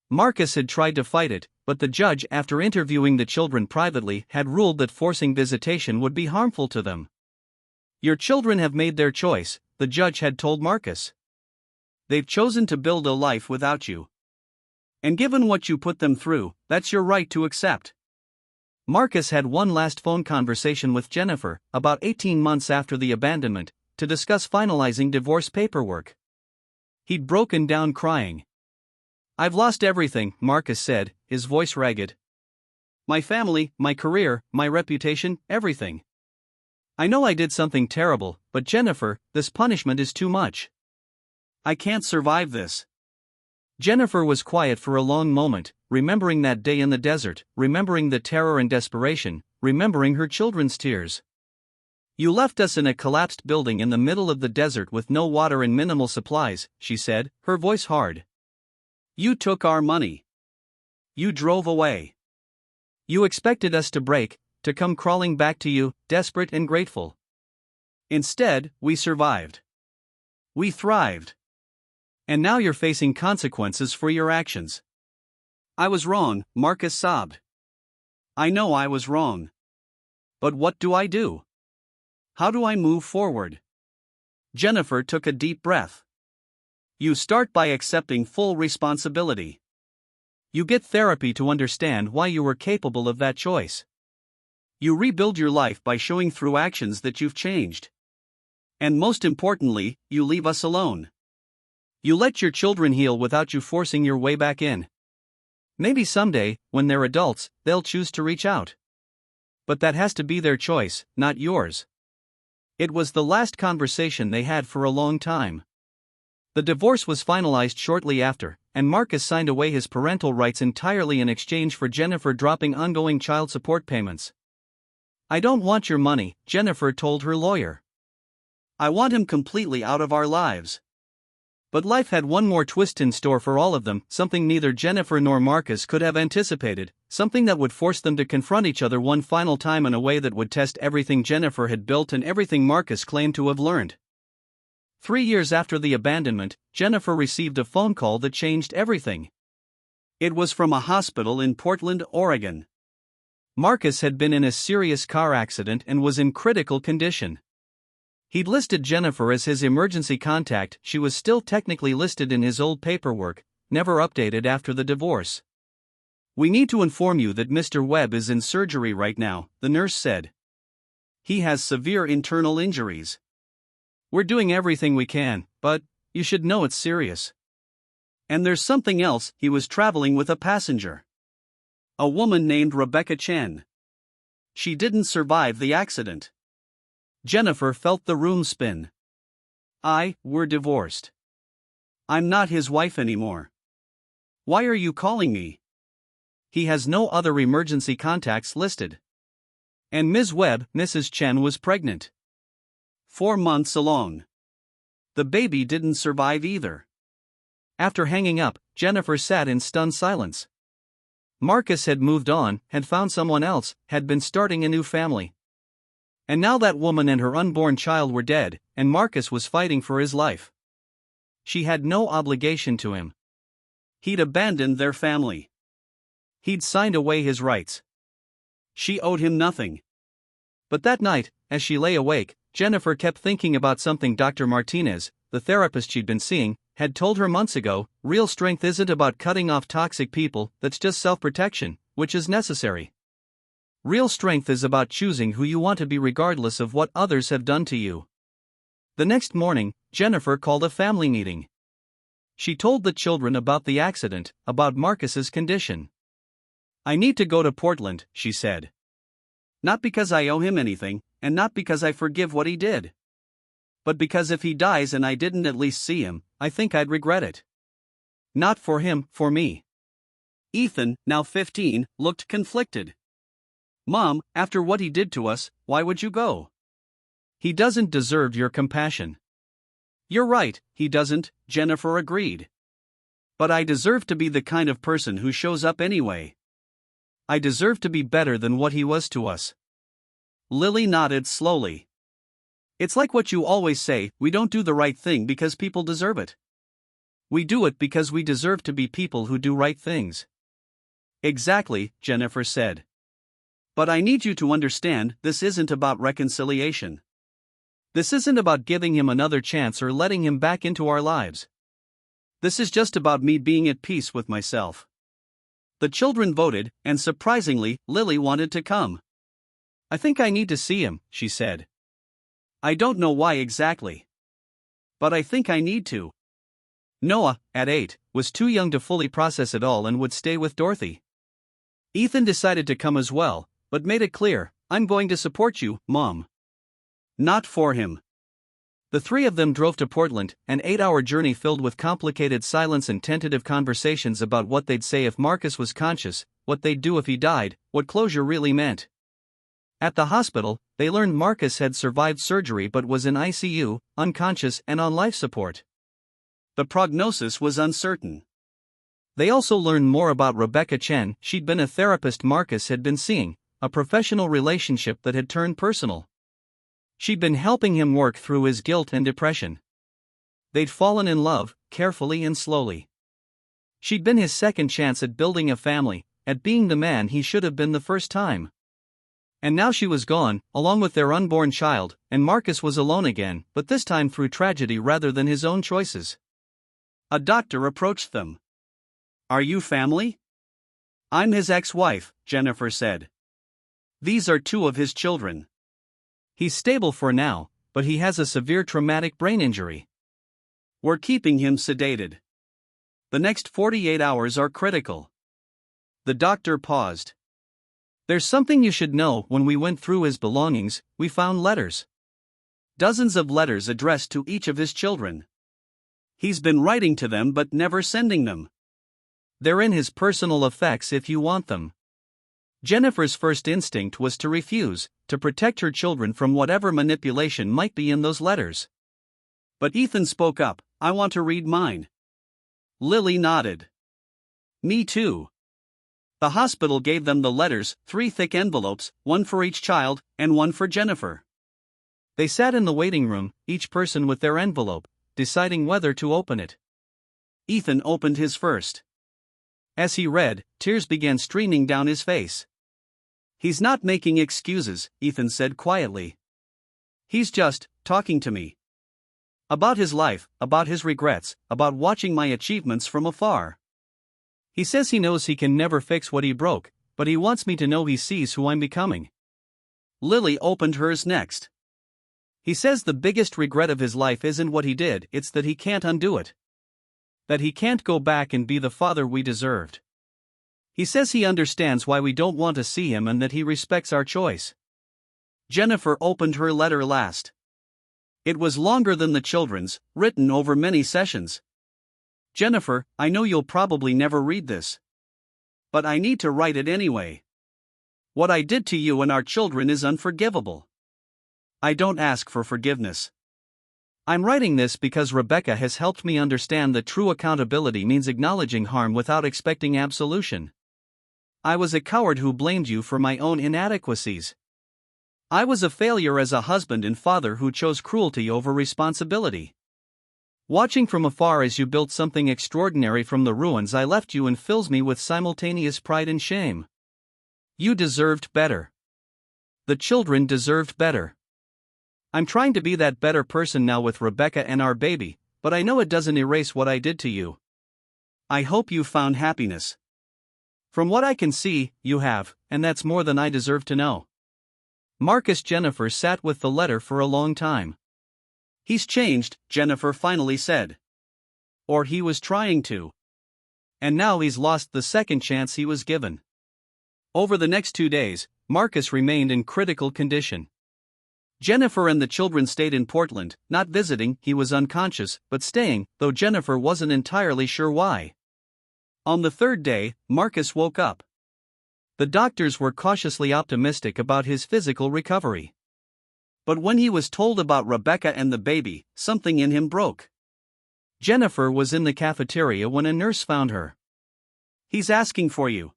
Marcus had tried to fight it, but the judge, after interviewing the children privately, had ruled that forcing visitation would be harmful to them. "Your children have made their choice," the judge had told Marcus. "They've chosen to build a life without you. And given what you put them through, that's your right to accept." Marcus had one last phone conversation with Jennifer, about 18 months after the abandonment, to discuss finalizing divorce paperwork. He'd broken down crying. "I've lost everything," Marcus said, his voice ragged. "My family, my career, my reputation, everything. I know I did something terrible, but Jennifer, this punishment is too much. I can't survive this." Jennifer was quiet for a long moment, remembering that day in the desert, remembering the terror and desperation, remembering her children's tears. "You left us in a collapsed building in the middle of the desert with no water and minimal supplies," she said, her voice hard. "You took our money. You drove away. You expected us to break, to come crawling back to you, desperate and grateful. Instead, we survived. We thrived. And now you're facing consequences for your actions." "I was wrong," Marcus sobbed. "I know I was wrong. But what do I do? How do I move forward?" Jennifer took a deep breath. "You start by accepting full responsibility. You get therapy to understand why you were capable of that choice. You rebuild your life by showing through actions that you've changed. And most importantly, you leave us alone. You let your children heal without you forcing your way back in. Maybe someday, when they're adults, they'll choose to reach out. But that has to be their choice, not yours." It was the last conversation they had for a long time. The divorce was finalized shortly after, and Marcus signed away his parental rights entirely in exchange for Jennifer dropping ongoing child support payments. "I don't want your money," Jennifer told her lawyer. "I want him completely out of our lives." But life had one more twist in store for all of them, something neither Jennifer nor Marcus could have anticipated, something that would force them to confront each other one final time in a way that would test everything Jennifer had built and everything Marcus claimed to have learned. 3 years after the abandonment, Jennifer received a phone call that changed everything. It was from a hospital in Portland, Oregon. Marcus had been in a serious car accident and was in critical condition. He'd listed Jennifer as his emergency contact. She was still technically listed in his old paperwork, never updated after the divorce. "We need to inform you that Mr. Webb is in surgery right now," the nurse said. He has severe internal injuries. We're doing everything we can, but you should know it's serious. And there's something else, he was traveling with a passenger. A woman named Rebecca Chen. She didn't survive the accident. Jennifer felt the room spin. We're divorced. I'm not his wife anymore. Why are you calling me? He has no other emergency contacts listed. And Ms. Webb, Mrs. Chen, was pregnant. 4 months along. The baby didn't survive either. After hanging up, Jennifer sat in stunned silence. Marcus had moved on, had found someone else, had been starting a new family. And now that woman and her unborn child were dead, and Marcus was fighting for his life. She had no obligation to him. He'd abandoned their family. He'd signed away his rights. She owed him nothing. But that night, as she lay awake, Jennifer kept thinking about something Dr. Martinez, the therapist she'd been seeing, had told her months ago. Real strength isn't about cutting off toxic people, that's just self-protection, which is necessary. Real strength is about choosing who you want to be regardless of what others have done to you. The next morning, Jennifer called a family meeting. She told the children about the accident, about Marcus's condition. I need to go to Portland, she said. Not because I owe him anything, and not because I forgive what he did. But because if he dies and I didn't at least see him, I think I'd regret it. Not for him, for me. Ethan, now 15, looked conflicted. Mom, after what he did to us, why would you go? He doesn't deserve your compassion. You're right, he doesn't, Jennifer agreed. But I deserve to be the kind of person who shows up anyway. I deserve to be better than what he was to us. Lily nodded slowly. It's like what you always say, we don't do the right thing because people deserve it. We do it because we deserve to be people who do right things. Exactly, Jennifer said. But I need you to understand, this isn't about reconciliation. This isn't about giving him another chance or letting him back into our lives. This is just about me being at peace with myself. The children voted, and surprisingly, Lily wanted to come. I think I need to see him, she said. I don't know why exactly. But I think I need to. Noah, at 8, was too young to fully process it all and would stay with Dorothy. Ethan decided to come as well, but made it clear, I'm going to support you, Mom. Not for him. The three of them drove to Portland, an 8-hour journey filled with complicated silence and tentative conversations about what they'd say if Marcus was conscious, what they'd do if he died, what closure really meant. At the hospital, they learned Marcus had survived surgery but was in ICU, unconscious and on life support. The prognosis was uncertain. They also learned more about Rebecca Chen. She'd been a therapist Marcus had been seeing, a professional relationship that had turned personal. She'd been helping him work through his guilt and depression. They'd fallen in love, carefully and slowly. She'd been his second chance at building a family, at being the man he should have been the first time. And now she was gone, along with their unborn child, and Marcus was alone again, but this time through tragedy rather than his own choices. A doctor approached them. Are you family? I'm his ex-wife, Jennifer said. These are 2 of his children. He's stable for now, but he has a severe traumatic brain injury. We're keeping him sedated. The next 48 hours are critical. The doctor paused. There's something you should know. When we went through his belongings, we found letters. Dozens of letters addressed to each of his children. He's been writing to them but never sending them. They're in his personal effects if you want them. Jennifer's first instinct was to refuse, to protect her children from whatever manipulation might be in those letters. But Ethan spoke up, I want to read mine. Lily nodded. Me too. The hospital gave them the letters, 3 thick envelopes, 1 for each child, and 1 for Jennifer. They sat in the waiting room, each person with their envelope, deciding whether to open it. Ethan opened his first. As he read, tears began streaming down his face. He's not making excuses, Ethan said quietly. He's just talking to me. About his life, about his regrets, about watching my achievements from afar. He says he knows he can never fix what he broke, but he wants me to know he sees who I'm becoming. Lily opened hers next. He says the biggest regret of his life isn't what he did, it's that he can't undo it. That he can't go back and be the father we deserved. He says he understands why we don't want to see him and that he respects our choice. Jennifer opened her letter last. It was longer than the children's, written over many sessions. Jennifer, I know you'll probably never read this. But I need to write it anyway. What I did to you and our children is unforgivable. I don't ask for forgiveness. I'm writing this because Rebecca has helped me understand that true accountability means acknowledging harm without expecting absolution. I was a coward who blamed you for my own inadequacies. I was a failure as a husband and father who chose cruelty over responsibility. Watching from afar as you built something extraordinary from the ruins I left you and fills me with simultaneous pride and shame. You deserved better. The children deserved better. I'm trying to be that better person now with Rebecca and our baby, but I know it doesn't erase what I did to you. I hope you found happiness. From what I can see, you have, and that's more than I deserve to know. Marcus. Jennifer sat with the letter for a long time. He's changed, Jennifer finally said. Or he was trying to. And now he's lost the second chance he was given. Over the next 2 days, Marcus remained in critical condition. Jennifer and the children stayed in Portland, not visiting. He was unconscious, but staying, though Jennifer wasn't entirely sure why. On the third day, Marcus woke up. The doctors were cautiously optimistic about his physical recovery. But when he was told about Rebecca and the baby, something in him broke. Jennifer was in the cafeteria when a nurse found her. He's asking for you.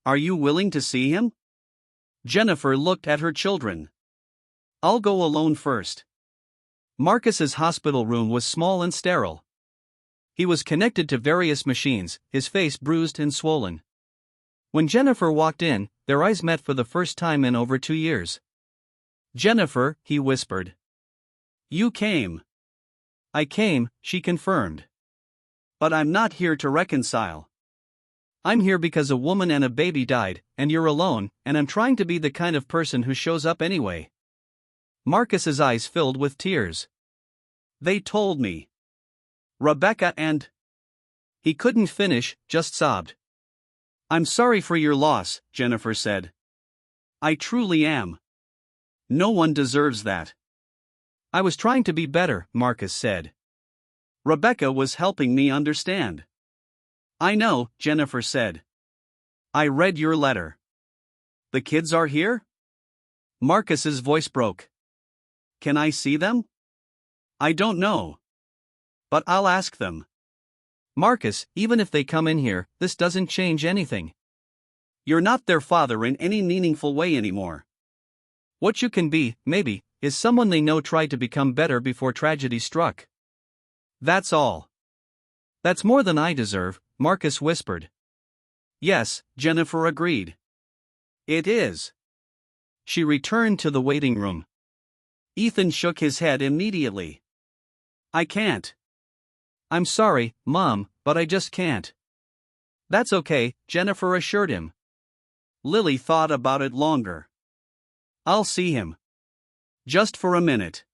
Are you willing to see him? Jennifer looked at her children. I'll go alone first. Marcus's hospital room was small and sterile. He was connected to various machines, his face bruised and swollen. When Jennifer walked in, their eyes met for the first time in over 2 years. Jennifer, he whispered. You came. I came, she confirmed. But I'm not here to reconcile. I'm here because a woman and a baby died, and you're alone, and I'm trying to be the kind of person who shows up anyway. Marcus's eyes filled with tears. They told me. Rebecca and... He couldn't finish, just sobbed. I'm sorry for your loss, Jennifer said. I truly am. No one deserves that. I was trying to be better, Marcus said. Rebecca was helping me understand. I know, Jennifer said. I read your letter. The kids are here? Marcus's voice broke. Can I see them? I don't know. But I'll ask them. Marcus, even if they come in here, this doesn't change anything. You're not their father in any meaningful way anymore. What you can be, maybe, is someone they know tried to become better before tragedy struck. That's all. That's more than I deserve, Marcus whispered. Yes, Jennifer agreed. It is. She returned to the waiting room. Ethan shook his head immediately. I can't. I'm sorry, Mom, but I just can't. That's okay, Jennifer assured him. Lily thought about it longer. I'll see him. Just for a minute.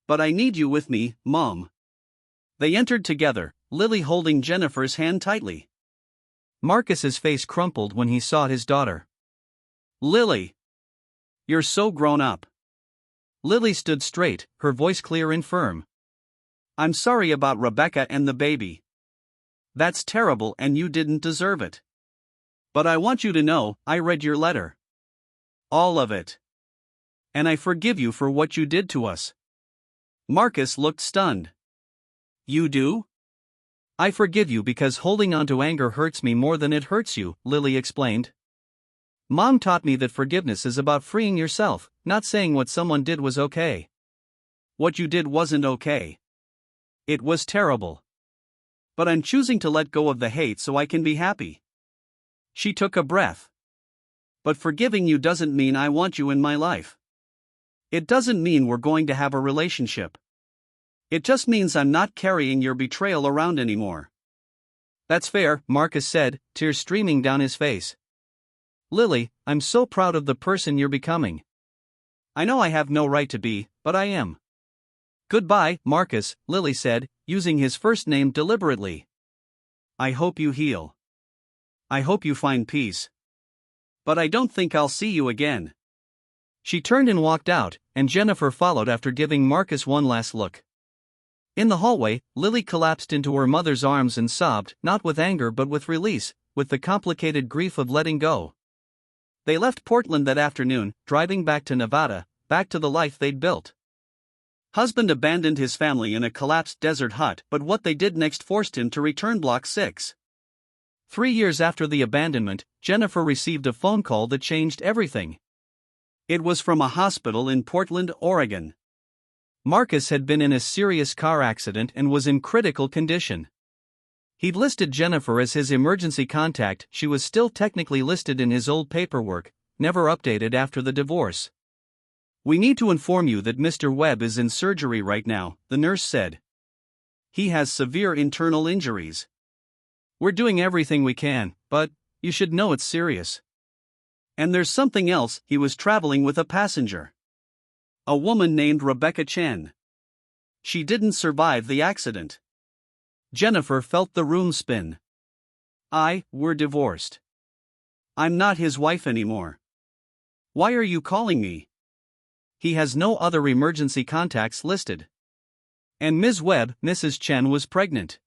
But I need you with me, Mom. They entered together, Lily holding Jennifer's hand tightly. Marcus's face crumpled when he saw his daughter. Lily! You're so grown up. Lily stood straight, her voice clear and firm. I'm sorry about Rebecca and the baby. That's terrible and you didn't deserve it. But I want you to know, I read your letter. All of it. And I forgive you for what you did to us. Marcus looked stunned. You do? I forgive you because holding on to anger hurts me more than it hurts you, Lily explained. Mom taught me that forgiveness is about freeing yourself, not saying what someone did was okay. What you did wasn't okay. It was terrible. But I'm choosing to let go of the hate so I can be happy. She took a breath. But forgiving you doesn't mean I want you in my life. It doesn't mean we're going to have a relationship. It just means I'm not carrying your betrayal around anymore. That's fair, Marcus said, tears streaming down his face. Lily, I'm so proud of the person you're becoming. I know I have no right to be, but I am. Goodbye, Marcus, Lily said, using his first name deliberately. I hope you heal. I hope you find peace. But I don't think I'll see you again. She turned and walked out, and Jennifer followed after giving Marcus one last look. In the hallway, Lily collapsed into her mother's arms and sobbed, not with anger but with release, with the complicated grief of letting go. They left Portland that afternoon, driving back to Nevada, back to the life they'd built. Husband abandoned his family in a collapsed desert hut, but what they did next forced him to return Block 6. 3 years after the abandonment, Jennifer received a phone call that changed everything. It was from a hospital in Portland, Oregon. Marcus had been in a serious car accident and was in critical condition. He'd listed Jennifer as his emergency contact. She was still technically listed in his old paperwork, never updated after the divorce. We need to inform you that Mr. Webb is in surgery right now, the nurse said. He has severe internal injuries. We're doing everything we can, but you should know it's serious. And there's something else. He was traveling with a passenger. A woman named Rebecca Chen. She didn't survive the accident. Jennifer felt the room spin. We're divorced. I'm not his wife anymore. Why are you calling me? He has no other emergency contacts listed. And Ms. Webb, Mrs. Chen, was pregnant.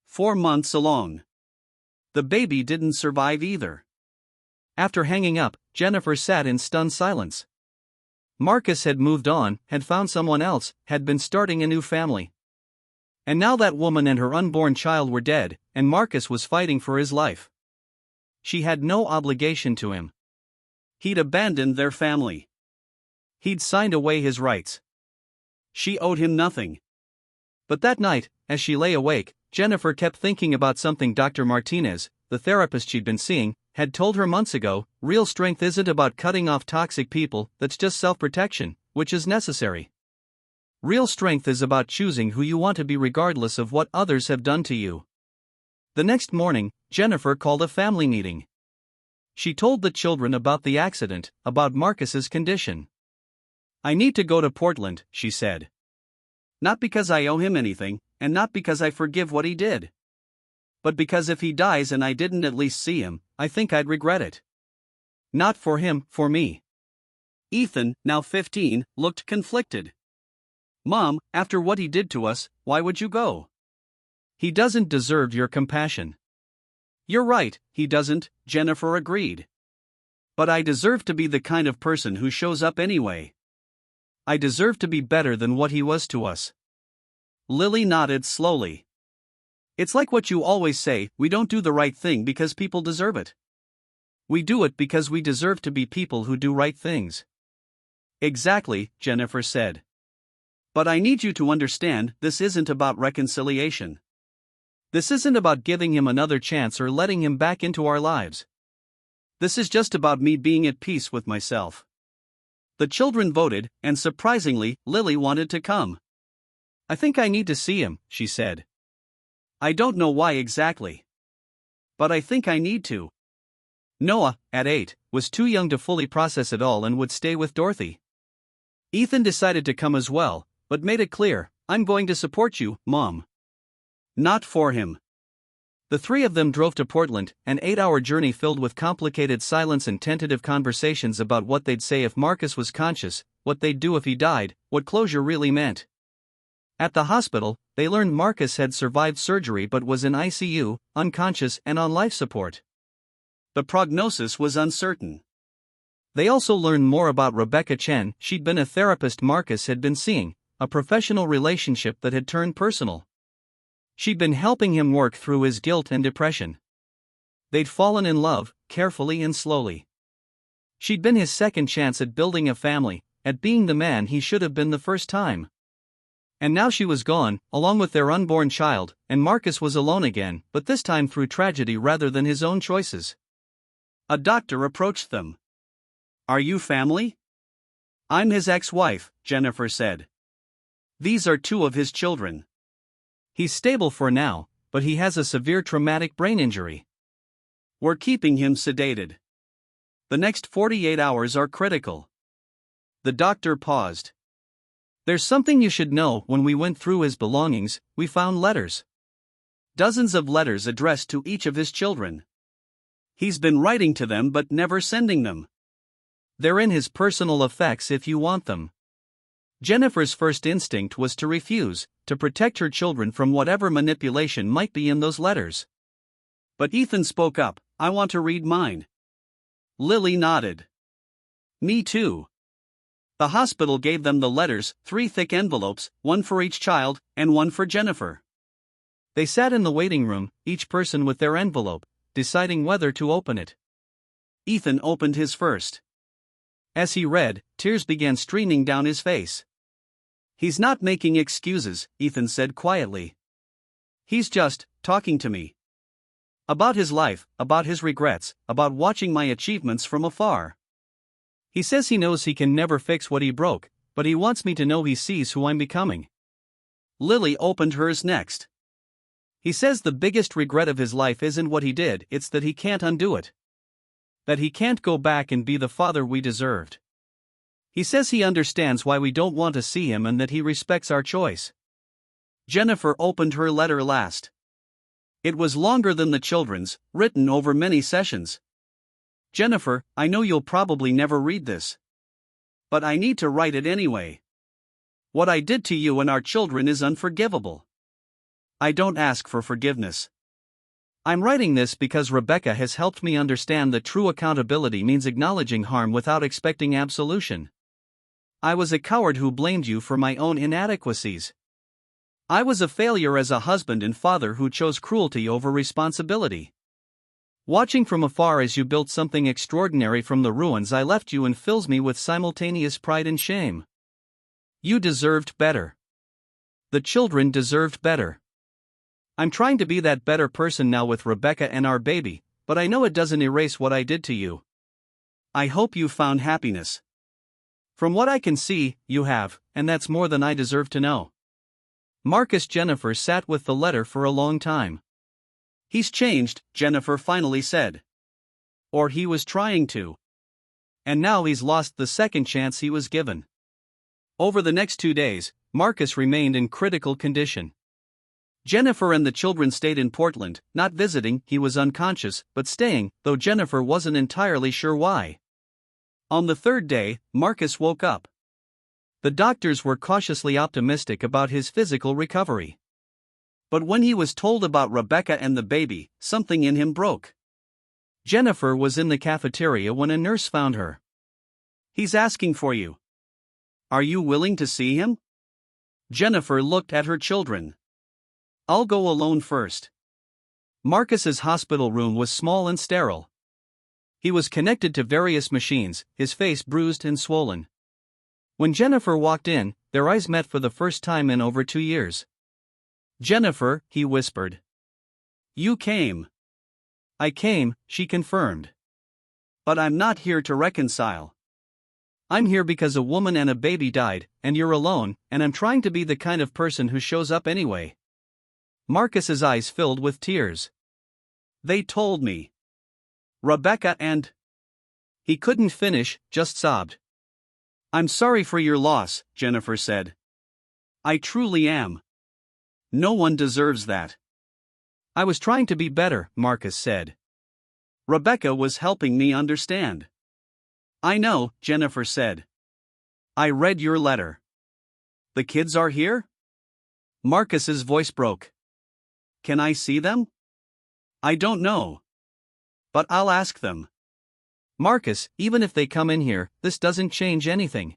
4 months along. The baby didn't survive either. After hanging up, Jennifer sat in stunned silence. Marcus had moved on, had found someone else, had been starting a new family. And now that woman and her unborn child were dead, and Marcus was fighting for his life. She had no obligation to him. He'd abandoned their family. He'd signed away his rights. She owed him nothing. But that night, as she lay awake, Jennifer kept thinking about something Dr. Martinez, the therapist she'd been seeing, had told her months ago. Real strength isn't about cutting off toxic people, that's just self-protection, which is necessary. Real strength is about choosing who you want to be regardless of what others have done to you. The next morning, Jennifer called a family meeting. She told the children about the accident, about Marcus's condition. I need to go to Portland, she said. Not because I owe him anything, and not because I forgive what he did. But because if he dies and I didn't at least see him, I think I'd regret it. Not for him, for me. Ethan, now 15, looked conflicted. Mom, after what he did to us, why would you go? He doesn't deserve your compassion. You're right, he doesn't, Jennifer agreed. But I deserve to be the kind of person who shows up anyway. I deserve to be better than what he was to us. Lily nodded slowly. It's like what you always say, we don't do the right thing because people deserve it. We do it because we deserve to be people who do right things. Exactly, Jennifer said. But I need you to understand, this isn't about reconciliation. This isn't about giving him another chance or letting him back into our lives. This is just about me being at peace with myself. The children voted, and surprisingly, Lily wanted to come. I think I need to see him, she said. I don't know why exactly. But I think I need to. Noah, at 8, was too young to fully process it all and would stay with Dorothy. Ethan decided to come as well, but made it clear, I'm going to support you, Mom. Not for him. The three of them drove to Portland, an 8-hour journey filled with complicated silence and tentative conversations about what they'd say if Marcus was conscious, what they'd do if he died, what closure really meant. At the hospital, they learned Marcus had survived surgery but was in ICU, unconscious and on life support. The prognosis was uncertain. They also learned more about Rebecca Chen. She'd been a therapist Marcus had been seeing, a professional relationship that had turned personal. She'd been helping him work through his guilt and depression. They'd fallen in love, carefully and slowly. She'd been his second chance at building a family, at being the man he should have been the first time. And now she was gone, along with their unborn child, and Marcus was alone again, but this time through tragedy rather than his own choices. A doctor approached them. Are you family? I'm his ex-wife, Jennifer said. These are 2 of his children. He's stable for now, but he has a severe traumatic brain injury. We're keeping him sedated. The next 48 hours are critical. The doctor paused. There's something you should know. When we went through his belongings, we found letters. Dozens of letters addressed to each of his children. He's been writing to them but never sending them. They're in his personal effects if you want them. Jennifer's first instinct was to refuse, to protect her children from whatever manipulation might be in those letters. But Ethan spoke up, I want to read mine. Lily nodded. Me too. The hospital gave them the letters, 3 thick envelopes, one for each child, and one for Jennifer. They sat in the waiting room, each person with their envelope, deciding whether to open it. Ethan opened his first. As he read, tears began streaming down his face. He's not making excuses, Ethan said quietly. He's just talking to me. About his life, about his regrets, about watching my achievements from afar. He says he knows he can never fix what he broke, but he wants me to know he sees who I'm becoming. Lily opened hers next. He says the biggest regret of his life isn't what he did, it's that he can't undo it. That he can't go back and be the father we deserved. He says he understands why we don't want to see him and that he respects our choice. Jennifer opened her letter last. It was longer than the children's, written over many sessions. Jennifer, I know you'll probably never read this. But I need to write it anyway. What I did to you and our children is unforgivable. I don't ask for forgiveness. I'm writing this because Rebecca has helped me understand that true accountability means acknowledging harm without expecting absolution. I was a coward who blamed you for my own inadequacies. I was a failure as a husband and father who chose cruelty over responsibility. Watching from afar as you built something extraordinary from the ruins I left you and fills me with simultaneous pride and shame. You deserved better. The children deserved better. I'm trying to be that better person now with Rebecca and our baby, but I know it doesn't erase what I did to you. I hope you found happiness. From what I can see, you have, and that's more than I deserve to know. Marcus. Jennifer sat with the letter for a long time. He's changed, Jennifer finally said. Or he was trying to. And now he's lost the second chance he was given. Over the next 2 days, Marcus remained in critical condition. Jennifer and the children stayed in Portland, not visiting. He was unconscious, but staying, though Jennifer wasn't entirely sure why. On the 3rd day, Marcus woke up. The doctors were cautiously optimistic about his physical recovery. But when he was told about Rebecca and the baby, something in him broke. Jennifer was in the cafeteria when a nurse found her. He's asking for you. Are you willing to see him? Jennifer looked at her children. I'll go alone first. Marcus's hospital room was small and sterile. He was connected to various machines, his face bruised and swollen. When Jennifer walked in, their eyes met for the first time in over 2 years. Jennifer, he whispered. You came. I came, she confirmed. But I'm not here to reconcile. I'm here because a woman and a baby died, and you're alone, and I'm trying to be the kind of person who shows up anyway. Marcus's eyes filled with tears. They told me. Rebecca and... He couldn't finish, just sobbed. I'm sorry for your loss, Jennifer said. I truly am. No one deserves that. I was trying to be better, Marcus said. Rebecca was helping me understand. I know, Jennifer said. I read your letter. The kids are here? Marcus's voice broke. Can I see them? I don't know. But I'll ask them. Marcus, even if they come in here, this doesn't change anything.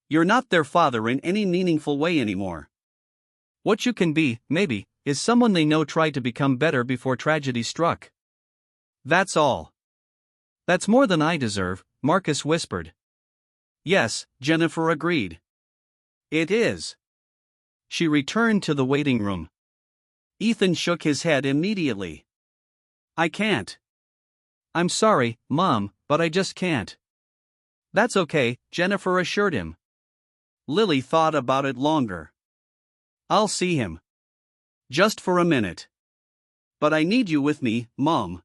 You're not their father in any meaningful way anymore. What you can be, maybe, is someone they know tried to become better before tragedy struck. That's all. That's more than I deserve, Marcus whispered. Yes, Jennifer agreed. It is. She returned to the waiting room. Ethan shook his head immediately. I can't. I'm sorry, Mom, but I just can't. That's okay, Jennifer assured him. Lily thought about it longer. I'll see him. Just for a minute. But I need you with me, Mom.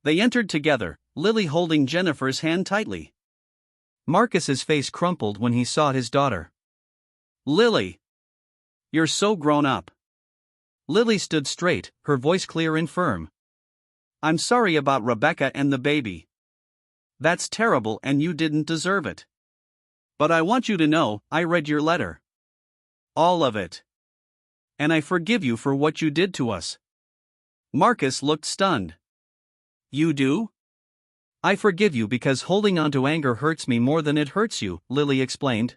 They entered together, Lily holding Jennifer's hand tightly. Marcus's face crumpled when he saw his daughter. Lily! You're so grown up. Lily stood straight, her voice clear and firm. I'm sorry about Rebecca and the baby. That's terrible and you didn't deserve it. But I want you to know, I read your letter. All of it. And I forgive you for what you did to us. Marcus looked stunned. You do? I forgive you because holding on to anger hurts me more than it hurts you, Lily explained.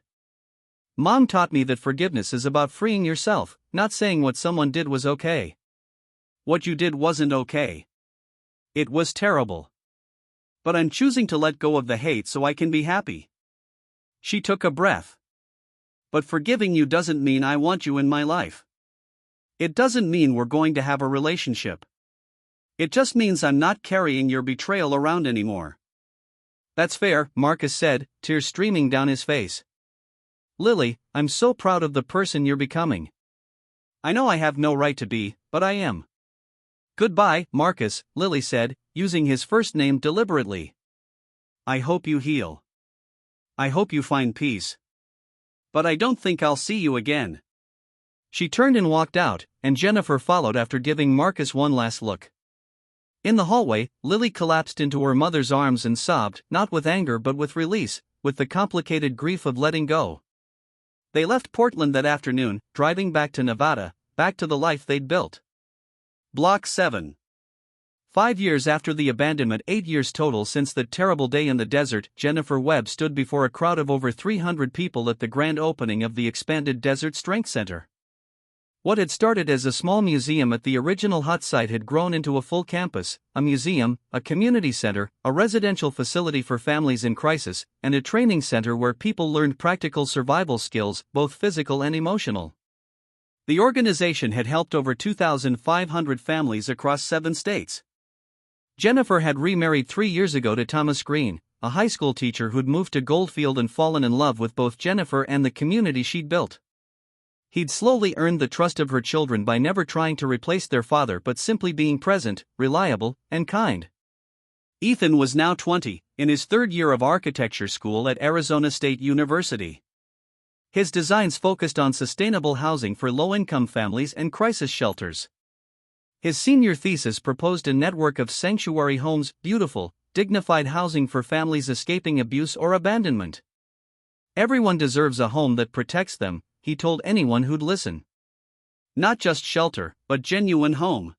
Mom taught me that forgiveness is about freeing yourself, not saying what someone did was okay. What you did wasn't okay. It was terrible. But I'm choosing to let go of the hate so I can be happy. She took a breath. But forgiving you doesn't mean I want you in my life. It doesn't mean we're going to have a relationship. It just means I'm not carrying your betrayal around anymore. That's fair, Marcus said, tears streaming down his face. Lily, I'm so proud of the person you're becoming. I know I have no right to be, but I am. Goodbye, Marcus, Lily said, using his first name deliberately. I hope you heal. I hope you find peace. But I don't think I'll see you again. She turned and walked out, and Jennifer followed after giving Marcus one last look. In the hallway, Lily collapsed into her mother's arms and sobbed, not with anger but with release, with the complicated grief of letting go. They left Portland that afternoon, driving back to Nevada, back to the life they'd built. Block 7. 5 years after the abandonment, 8 years total since that terrible day in the desert, Jennifer Webb stood before a crowd of over 300 people at the grand opening of the expanded Desert Strength Center. What had started as a small museum at the original hut site had grown into a full campus, a museum, a community center, a residential facility for families in crisis, and a training center where people learned practical survival skills, both physical and emotional. The organization had helped over 2,500 families across 7 states. Jennifer had remarried 3 years ago to Thomas Green, a high school teacher who'd moved to Goldfield and fallen in love with both Jennifer and the community she'd built. He'd slowly earned the trust of her children by never trying to replace their father but simply being present, reliable, and kind. Ethan was now 20, in his 3rd year of architecture school at Arizona State University. His designs focused on sustainable housing for low-income families and crisis shelters. His senior thesis proposed a network of sanctuary homes, beautiful, dignified housing for families escaping abuse or abandonment. Everyone deserves a home that protects them, he told anyone who'd listen. Not just shelter, but genuine home.